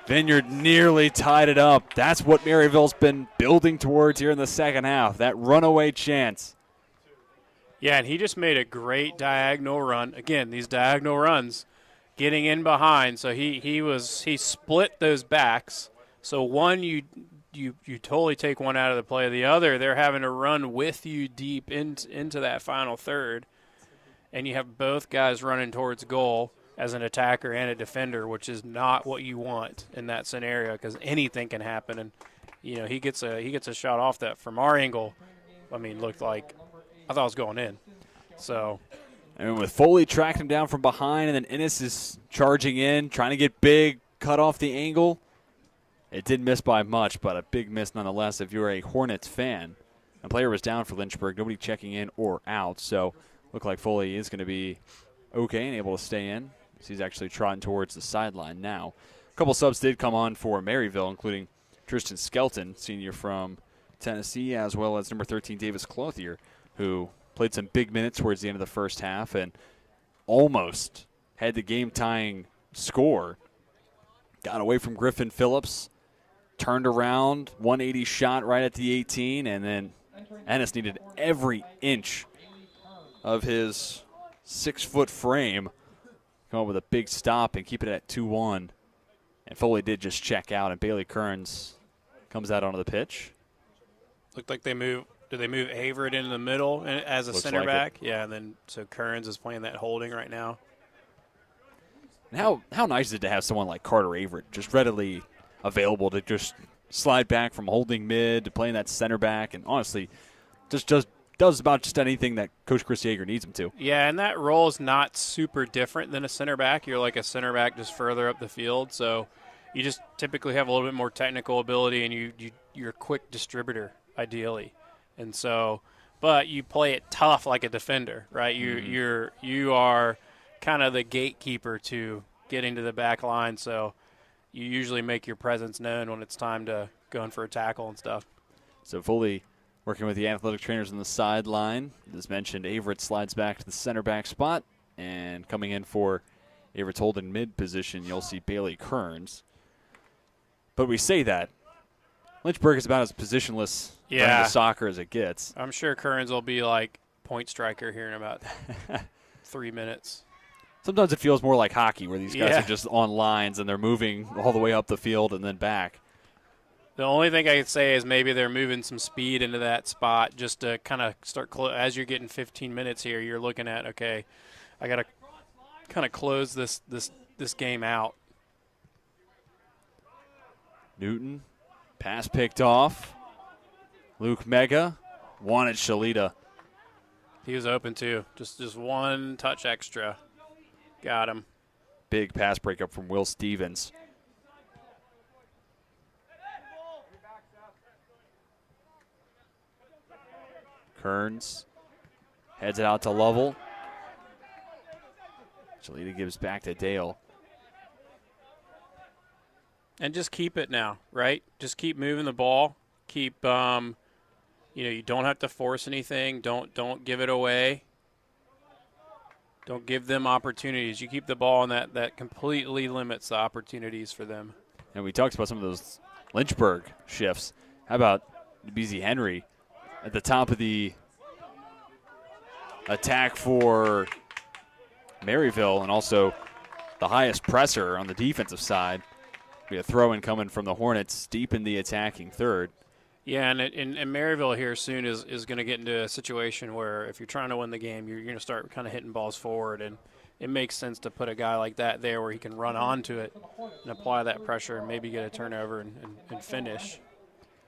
Vineyard nearly tied it up. That's what Maryville's been building towards here in the second half. That runaway chance. Yeah, and he just made a great diagonal run. Again, these diagonal runs, getting in behind. So he split those backs. So one, you totally take one out of the play. The other, they're having to run with you deep into that final third. And you have both guys running towards goal as an attacker and a defender, which is not what you want in that scenario because anything can happen. And, you know, he gets a shot off that from our angle. I mean, looked like I thought it was going in. So. And with Foley tracking him down from behind, and then Ennis is charging in, trying to get big, cut off the angle. It did miss by much, but a big miss nonetheless if you're a Hornets fan. The player was down for Lynchburg, nobody checking in or out, so looked like Foley is going to be okay and able to stay in. He's actually trotting towards the sideline now. A couple subs did come on for Maryville, including Tristan Skelton, senior from Tennessee, as well as number 13 Davis Clothier, who played some big minutes towards the end of the first half and almost had the game-tying score. Got away from Griffin Phillips, turned around, 180 shot right at the 18, and then Ennis needed every inch of his 6-foot frame. Come up with a big stop and keep it at 2-1. And Foley did just check out, and Bailey Kearns comes out onto the pitch. Looked like they move. Did they move Averett into the middle as a center back? Yeah, and then so Kearns is playing that holding right now. And how nice is it to have someone like Carter Averett just readily available to just slide back from holding mid to playing that center back, and honestly, just does about just anything that Coach Chris Yeager needs him to. Yeah, and that role is not super different than a center back. You're like a center back just further up the field, so you just typically have a little bit more technical ability, and you're a quick distributor, ideally. And so, but you play it tough like a defender, right? You are kind of the gatekeeper to getting to the back line, so you usually make your presence known when it's time to go in for a tackle and stuff. So Foley working with the athletic trainers on the sideline. As mentioned, Averett slides back to the center back spot, and coming in for Averett's holding mid position, you'll see Bailey Kearns. But we say that Lynchburg is about as positionless brand of soccer as it gets. I'm sure Kearns will be like point striker here in about 3 minutes. Sometimes it feels more like hockey, where these guys are just on lines and they're moving all the way up the field and then back. The only thing I could say is maybe they're moving some speed into that spot just to kind of start as you're getting 15 minutes here. You're looking at, okay, I got to kind of close this game out. Newton, pass picked off. Luke Mega wanted Shalita. He was open too. Just one touch extra. Got him. Big pass breakup from Will Stevens. Kearns heads it out to Lovell. Shalita gives back to Dale. And just keep it now, right? Just keep moving the ball. Keep, you don't have to force anything. Don't give it away. Don't give them opportunities. You keep the ball, and that completely limits the opportunities for them. And we talked about some of those Lynchburg shifts. How about BZ Henry at the top of the attack for Maryville, and also the highest presser on the defensive side. We have a throw-in coming from the Hornets deep in the attacking third. Yeah, and Maryville here soon is going to get into a situation where if you're trying to win the game, you're going to start kind of hitting balls forward, and it makes sense to put a guy like that there where he can run onto it and apply that pressure and maybe get a turnover and finish.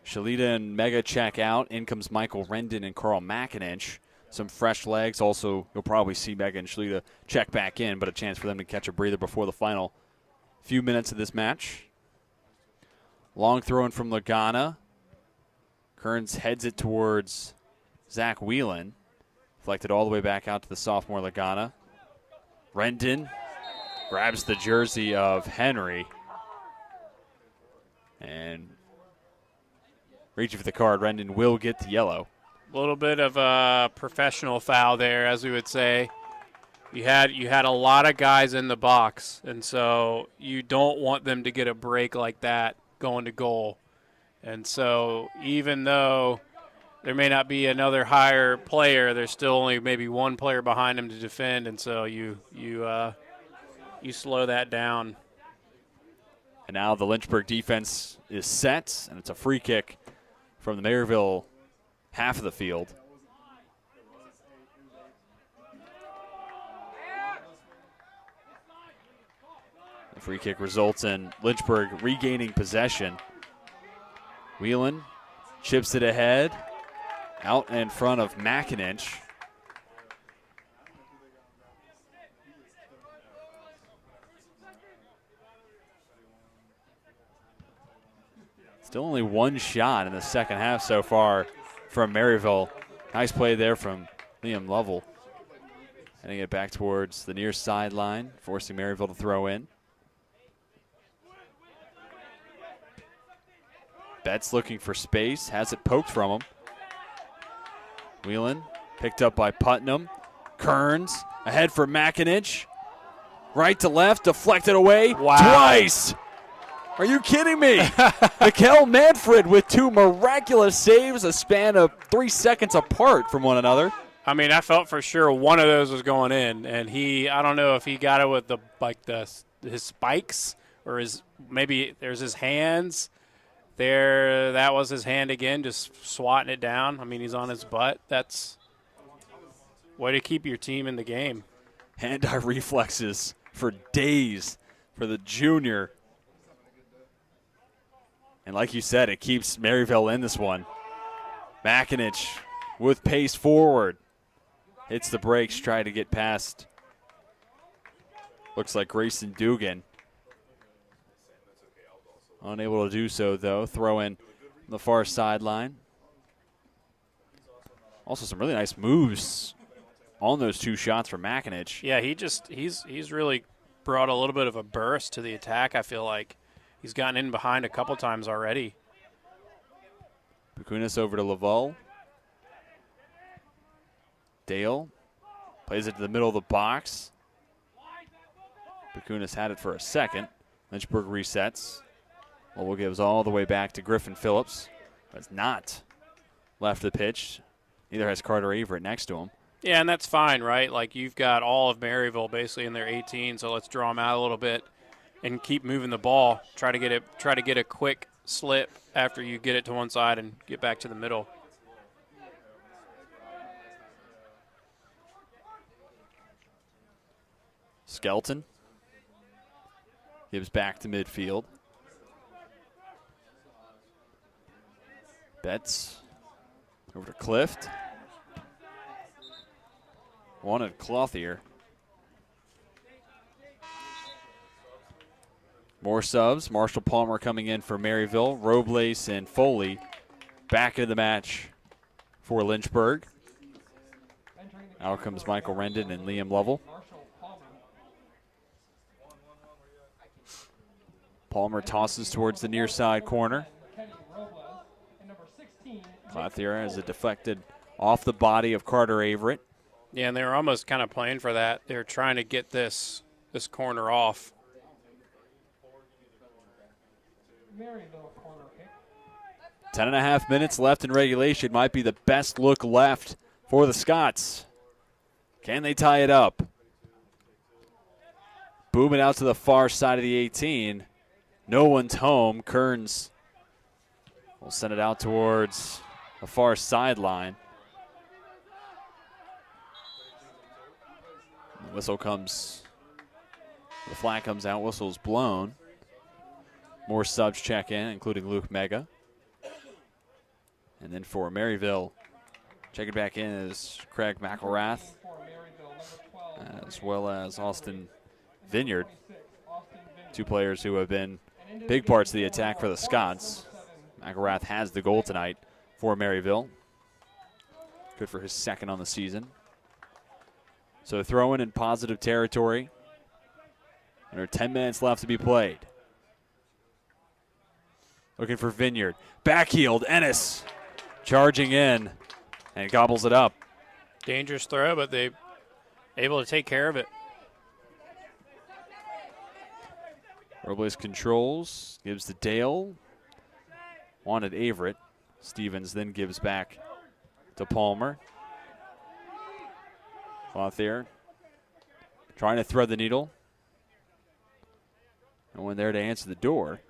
Shalita and Mega check out. In comes Michael Rendon and Carl McIninch. Some fresh legs. Also, you'll probably see Mega and Shalita check back in, but a chance for them to catch a breather before the final few minutes of this match. Long throw in from Lagana. Kearns heads it towards Zach Whelan. Deflected all the way back out to the sophomore Lagana. Rendon grabs the jersey of Henry. And reaching for the card, Rendon will get the yellow. A little bit of a professional foul there, as we would say. You had a lot of guys in the box, and so you don't want them to get a break like that going to goal. And so even though there may not be another higher player, there's still only maybe one player behind him to defend, and so you slow that down. And now the Lynchburg defense is set, and it's a free kick from the Maryville half of the field. The free kick results in Lynchburg regaining possession. Whelan chips it ahead, out in front of McIninch. Still only one shot in the second half so far from Maryville. Nice play there from Liam Lovell. Heading it back towards the near sideline, forcing Maryville to throw in. Betts looking for space, has it poked from him. Whelan picked up by Putnam. Kearns ahead for McIninch. Right to left, deflected away twice. Are you kidding me? Mikkel Manfred with two miraculous saves, a span of 3 seconds apart from one another. I mean, I felt for sure one of those was going in, and I don't know if he got it with his spikes or maybe there's his hands. There, that was his hand again, just swatting it down. I mean, he's on his butt. That's way to keep your team in the game. Hand-eye reflexes for days for the junior. And like you said, it keeps Maryville in this one. Makinich with pace forward. Hits the brakes, try to get past. Looks like Grayson Dugan. Unable to do so, though. Throw in on the far sideline. Also some really nice moves on those 2 shots for Makinich. Yeah, he's really brought a little bit of a burst to the attack, I feel like. He's gotten in behind a couple times already. Bakunis over to Laval. Dale plays it to the middle of the box. Bakunis had it for a second. Lynchburg resets. Lowell gives all the way back to Griffin Phillips. Has not left the pitch. Neither has Carter Averett next to him. Yeah, and that's fine, right? Like, you've got all of Maryville basically in their 18, so let's draw them out a little bit and keep moving the ball. Try to get a quick slip after you get it to one side and get back to the middle. Skelton gives back to midfield. Betts over to Clift. Wanted Clothier. More subs. Marshall Palmer coming in for Maryville. Robles and Foley back into the match for Lynchburg. Out comes Michael Rendon and Liam Lovell. Palmer tosses towards the near side corner. Clothier has it deflected off the body of Carter Averett. Yeah, and they were almost kind of playing for that. They were trying to get this corner off. 10.5 minutes left in regulation. Might be the best look left for the Scots. Can they tie it up? Boom it out to the far side of the 18. No one's home. Kearns will send it out towards the far sideline. The whistle comes, the flag comes out, whistle's blown. More subs check in, including Luke Mega. And then for Maryville, checking back in is Craig McElrath, as well as Austin Vineyard. 2 players who have been big parts of the attack for the Scots. McElrath has the goal tonight for Maryville. Good for his 2nd on the season. So throwing in positive territory. There are 10 minutes left to be played. Looking for Vineyard. Backheeled, Ennis charging in and gobbles it up. Dangerous throw, but they able to take care of it. Robles controls, gives to Dale. Wanted Averett. Stevens then gives back to Palmer. Clothier trying to thread the needle. No one there to answer the door.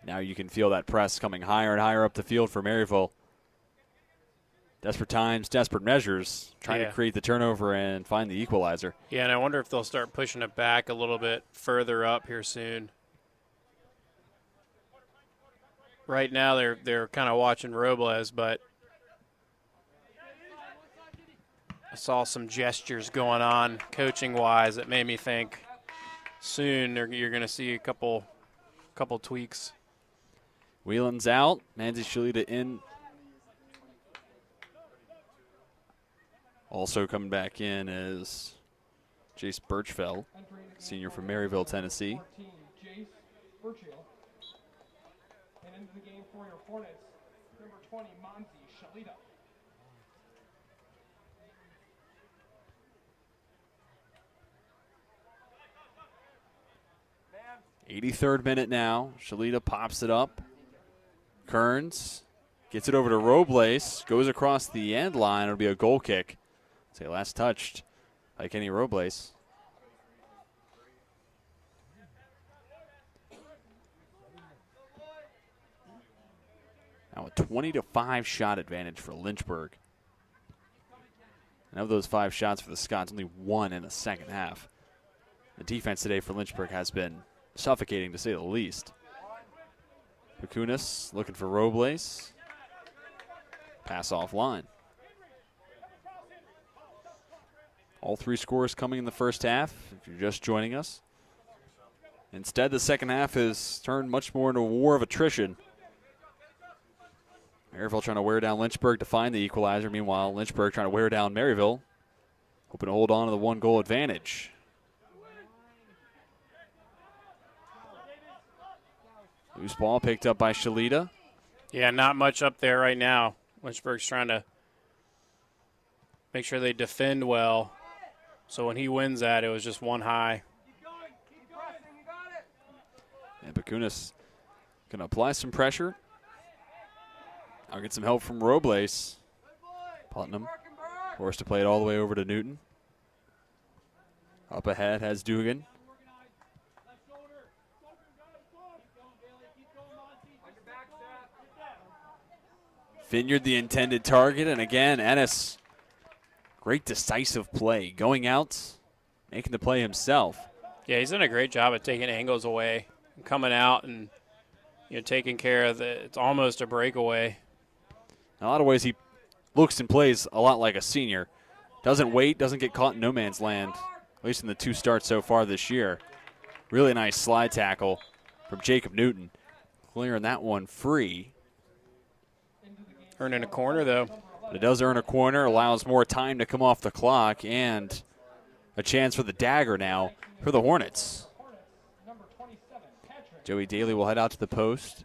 Now you can feel that press coming higher and higher up the field for Maryville. Desperate times, desperate measures, trying to create the turnover and find the equalizer. Yeah, and I wonder if they'll start pushing it back a little bit further up here soon. Right now they're kind of watching Robles, but I saw some gestures going on coaching-wise that made me think soon you're going to see a couple tweaks. Whelan's out. Manzi Shalita in. Also coming back in is Jace Birchfeld, senior from Maryville, Tennessee. Jace Burchill. And into the game for your Hornets, number 20, Manzi Shalita. 83rd minute now. Shalita pops it up. Kearns gets it over to Robles. Goes across the end line. It'll be a goal kick. Say last touched by Kenny Robles. Now a 20-5 shot advantage for Lynchburg. And of those 5 shots for the Scots, only 1 in the second half. The defense today for Lynchburg has been suffocating, to say the least. Bakunis looking for Robles. Pass offline. All 3 scores coming in the first half, if you're just joining us. Instead, the second half has turned much more into a war of attrition. Maryville trying to wear down Lynchburg to find the equalizer. Meanwhile, Lynchburg trying to wear down Maryville, hoping to hold on to the 1-goal advantage. Loose ball picked up by Shalita. Yeah, not much up there right now. Lynchburg's trying to make sure they defend well. So when he wins that, it was just one high. And Bakunis going to apply some pressure. I'll get some help from Robles. Putnam forced to play it all the way over to Newton. Up ahead has Dugan. Vineyard the intended target, and again, Ennis, great decisive play. Going out, making the play himself. Yeah, he's done a great job at taking angles away, coming out and taking care of it. It's almost a breakaway. In a lot of ways, he looks and plays a lot like a senior. Doesn't wait, doesn't get caught in no man's land, at least in the 2 starts so far this year. Really nice slide tackle from Jacob Newton, clearing that one free. Earning a corner, though. But it does earn a corner, allows more time to come off the clock, and a chance for the dagger now for the Hornets. Joey Daly will head out to the post.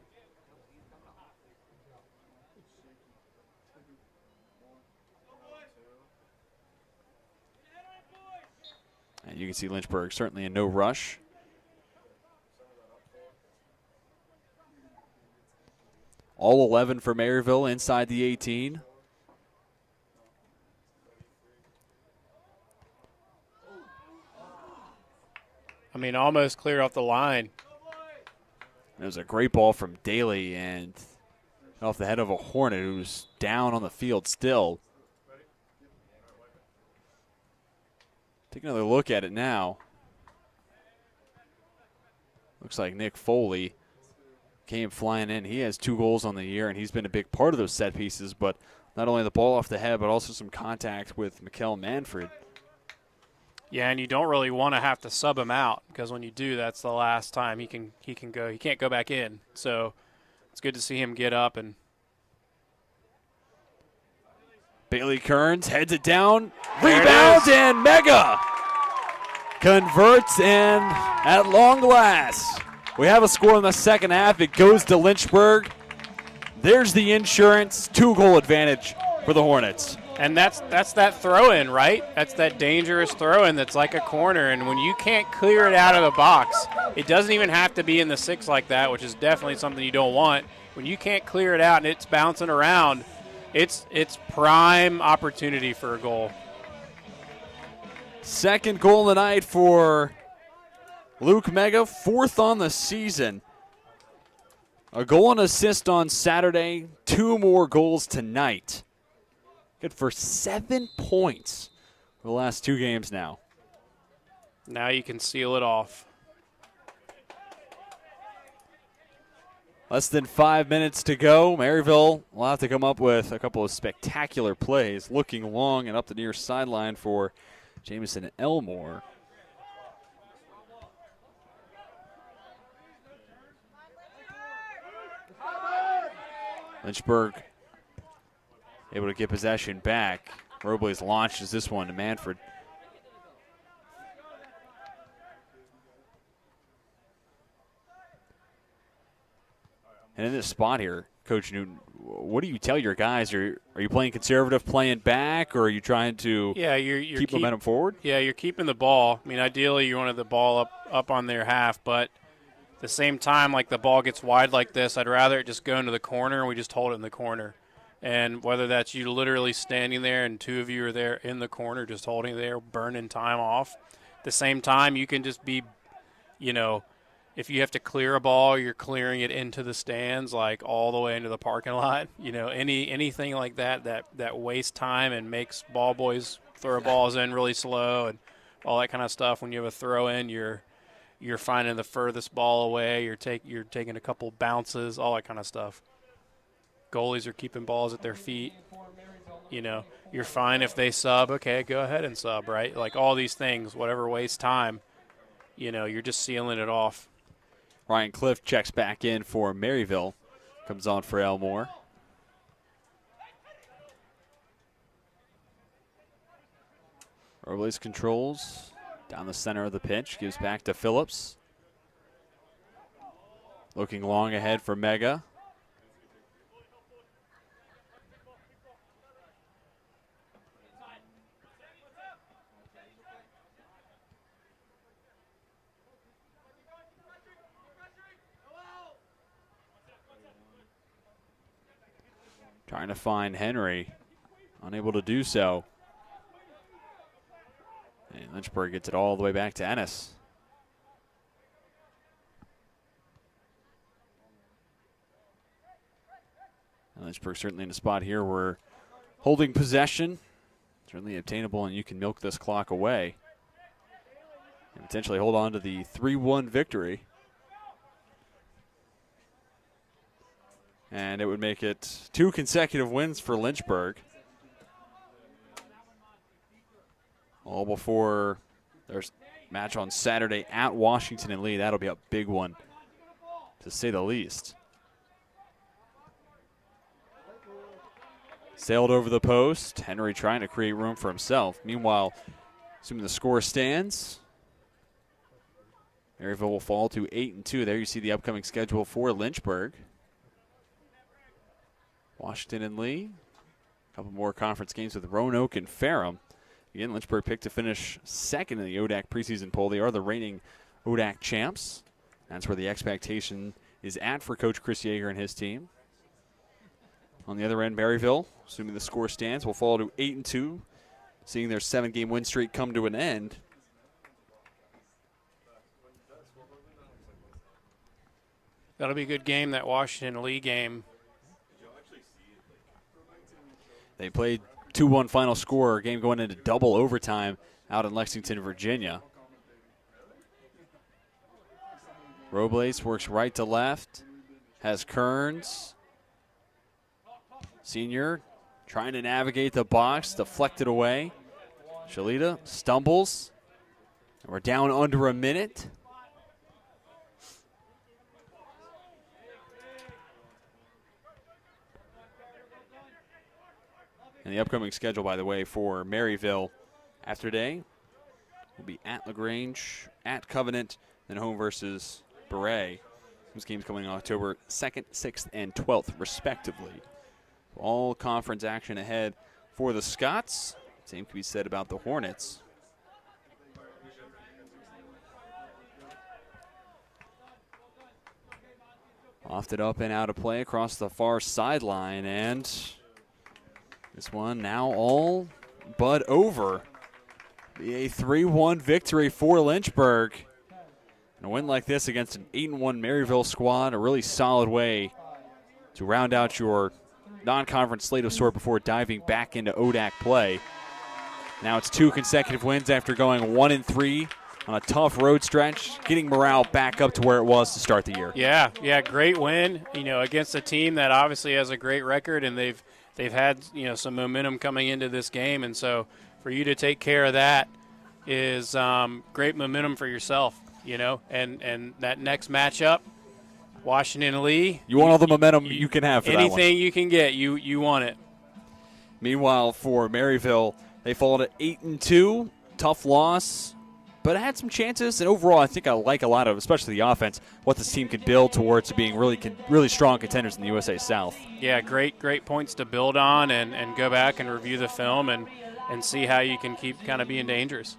And you can see Lynchburg certainly in no rush. All 11 for Maryville inside the 18. I mean, almost cleared off the line. It was a great ball from Daly and off the head of a Hornet who's down on the field still. Take another look at it now. Looks like Nick Foley came flying in. He has 2 goals on the year, and he's been a big part of those set pieces, but not only the ball off the head, but also some contact with Mikkel Manfred. Yeah, and you don't really want to have to sub him out, because when you do, that's the last time he can go. He can't go back in. So it's good to see him get up. And Bailey Kearns heads it down, rebounds, and Mega converts, and at long last, we have a score in the second half. It goes to Lynchburg. There's the insurance, 2-goal advantage for the Hornets. And that's that throw-in, right? That's that dangerous throw-in that's like a corner. And when you can't clear it out of the box, it doesn't even have to be in the 6 like that, which is definitely something you don't want. When you can't clear it out and it's bouncing around, it's prime opportunity for a goal. Second goal of the night for Luke Mega, 4th on the season. A goal and assist on Saturday, 2 more goals tonight. Good for 7 points for the last 2 games now. Now you can seal it off. Less than 5 minutes to go. Maryville will have to come up with a couple of spectacular plays, looking long and up the near sideline for Jamison Elmore. Lynchburg able to get possession back. Robles launches this one to Manfred. And in this spot here, Coach Newton, what do you tell your guys? Are you playing conservative, playing back, or are you trying to keep momentum forward? Yeah, you're keeping the ball. I mean, ideally you wanted the ball up on their half, but at the same time, like the ball gets wide like this, I'd rather it just go into the corner and we just hold it in the corner. And whether that's you literally standing there and 2 of you are there in the corner just holding there, burning time off. At the same time, you can just be, if you have to clear a ball, you're clearing it into the stands, like all the way into the parking lot. You know, anything like that wastes time and makes ball boys throw balls in really slow and all that kind of stuff. When you have a throw in, you're finding the furthest ball away. You're taking a couple bounces, all that kind of stuff. Goalies are keeping balls at their feet. You know, you're fine if they sub. Okay, go ahead and sub, right? Like all these things, whatever wastes time, you know, you're just sealing it off. Ryan Cliff checks back in for Maryville. Comes on for Elmore. Robles controls down the center of the pitch. Gives back to Phillips. Looking long ahead for Mega. Trying to find Henry. Unable to do so. And Lynchburg gets it all the way back to Ennis. And Lynchburg certainly in a spot here where holding possession, certainly obtainable, and you can milk this clock away and potentially hold on to the 3-1 victory. And it would make it 2 consecutive wins for Lynchburg. All before their match on Saturday at Washington and Lee. That'll be a big one, to say the least. Sailed over the post. Henry trying to create room for himself. Meanwhile, assuming the score stands, Maryville will fall to 8-2. There you see the upcoming schedule for Lynchburg. Washington and Lee. A couple more conference games with Roanoke and Ferrum. Again, Lynchburg picked to finish second in the ODAC preseason poll. They are the reigning ODAC champs. That's where the expectation is at for Coach Chris Yeager and his team. On the other end, Maryville, assuming the score stands, will fall to 8-2, seeing their 7-game win streak come to an end. That'll be a good game, that Washington Lee game. They played 2-1 final score, game going into double overtime out in Lexington, Virginia. Robles works right to left, has Kearns. Senior trying to navigate the box, deflected away. Shalita stumbles. And we're down under a minute. And the upcoming schedule, by the way, for Maryville after today will be at LaGrange, at Covenant, then home versus Beret. Those games coming on October 2nd, 6th, and 12th, respectively. All conference action ahead for the Scots. Same can be said about the Hornets. Lofted up and out of play across the far sideline, and this one now all but over. Be a 3-1 victory for Lynchburg. And a win like this against an 8-1 Maryville squad, a really solid way to round out your non-conference slate of sort before diving back into ODAC play. Now it's 2 consecutive wins after going 1-3 on a tough road stretch, getting morale back up to where it was to start the year. Yeah, great win, against a team that obviously has a great record, and they've had, some momentum coming into this game, and so for you to take care of that is great momentum for yourself, and that next matchup, Washington Lee. You want all the momentum you can have for that one. Anything you can get, you want it. Meanwhile, for Maryville, they fall to 8-2. Tough loss, but had some chances. And overall, I think I like a lot of, especially the offense, what this team can build towards being really strong contenders in the USA South. Yeah, great points to build on and go back and review the film and see how you can keep kind of being dangerous.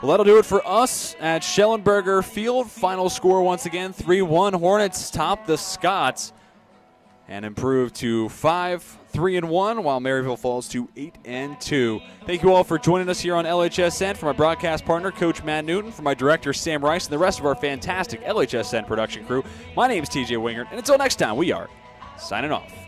Well, that'll do it for us at Schellenberger Field. Final score once again, 3-1. Hornets top the Scots and improve to 5-3 3-1, while Maryville falls to 8-2. Thank you all for joining us here on LHSN. For my broadcast partner, Coach Matt Newton, for my director, Sam Rice, and the rest of our fantastic LHSN production crew, my name is TJ Wingert, and until next time, we are signing off.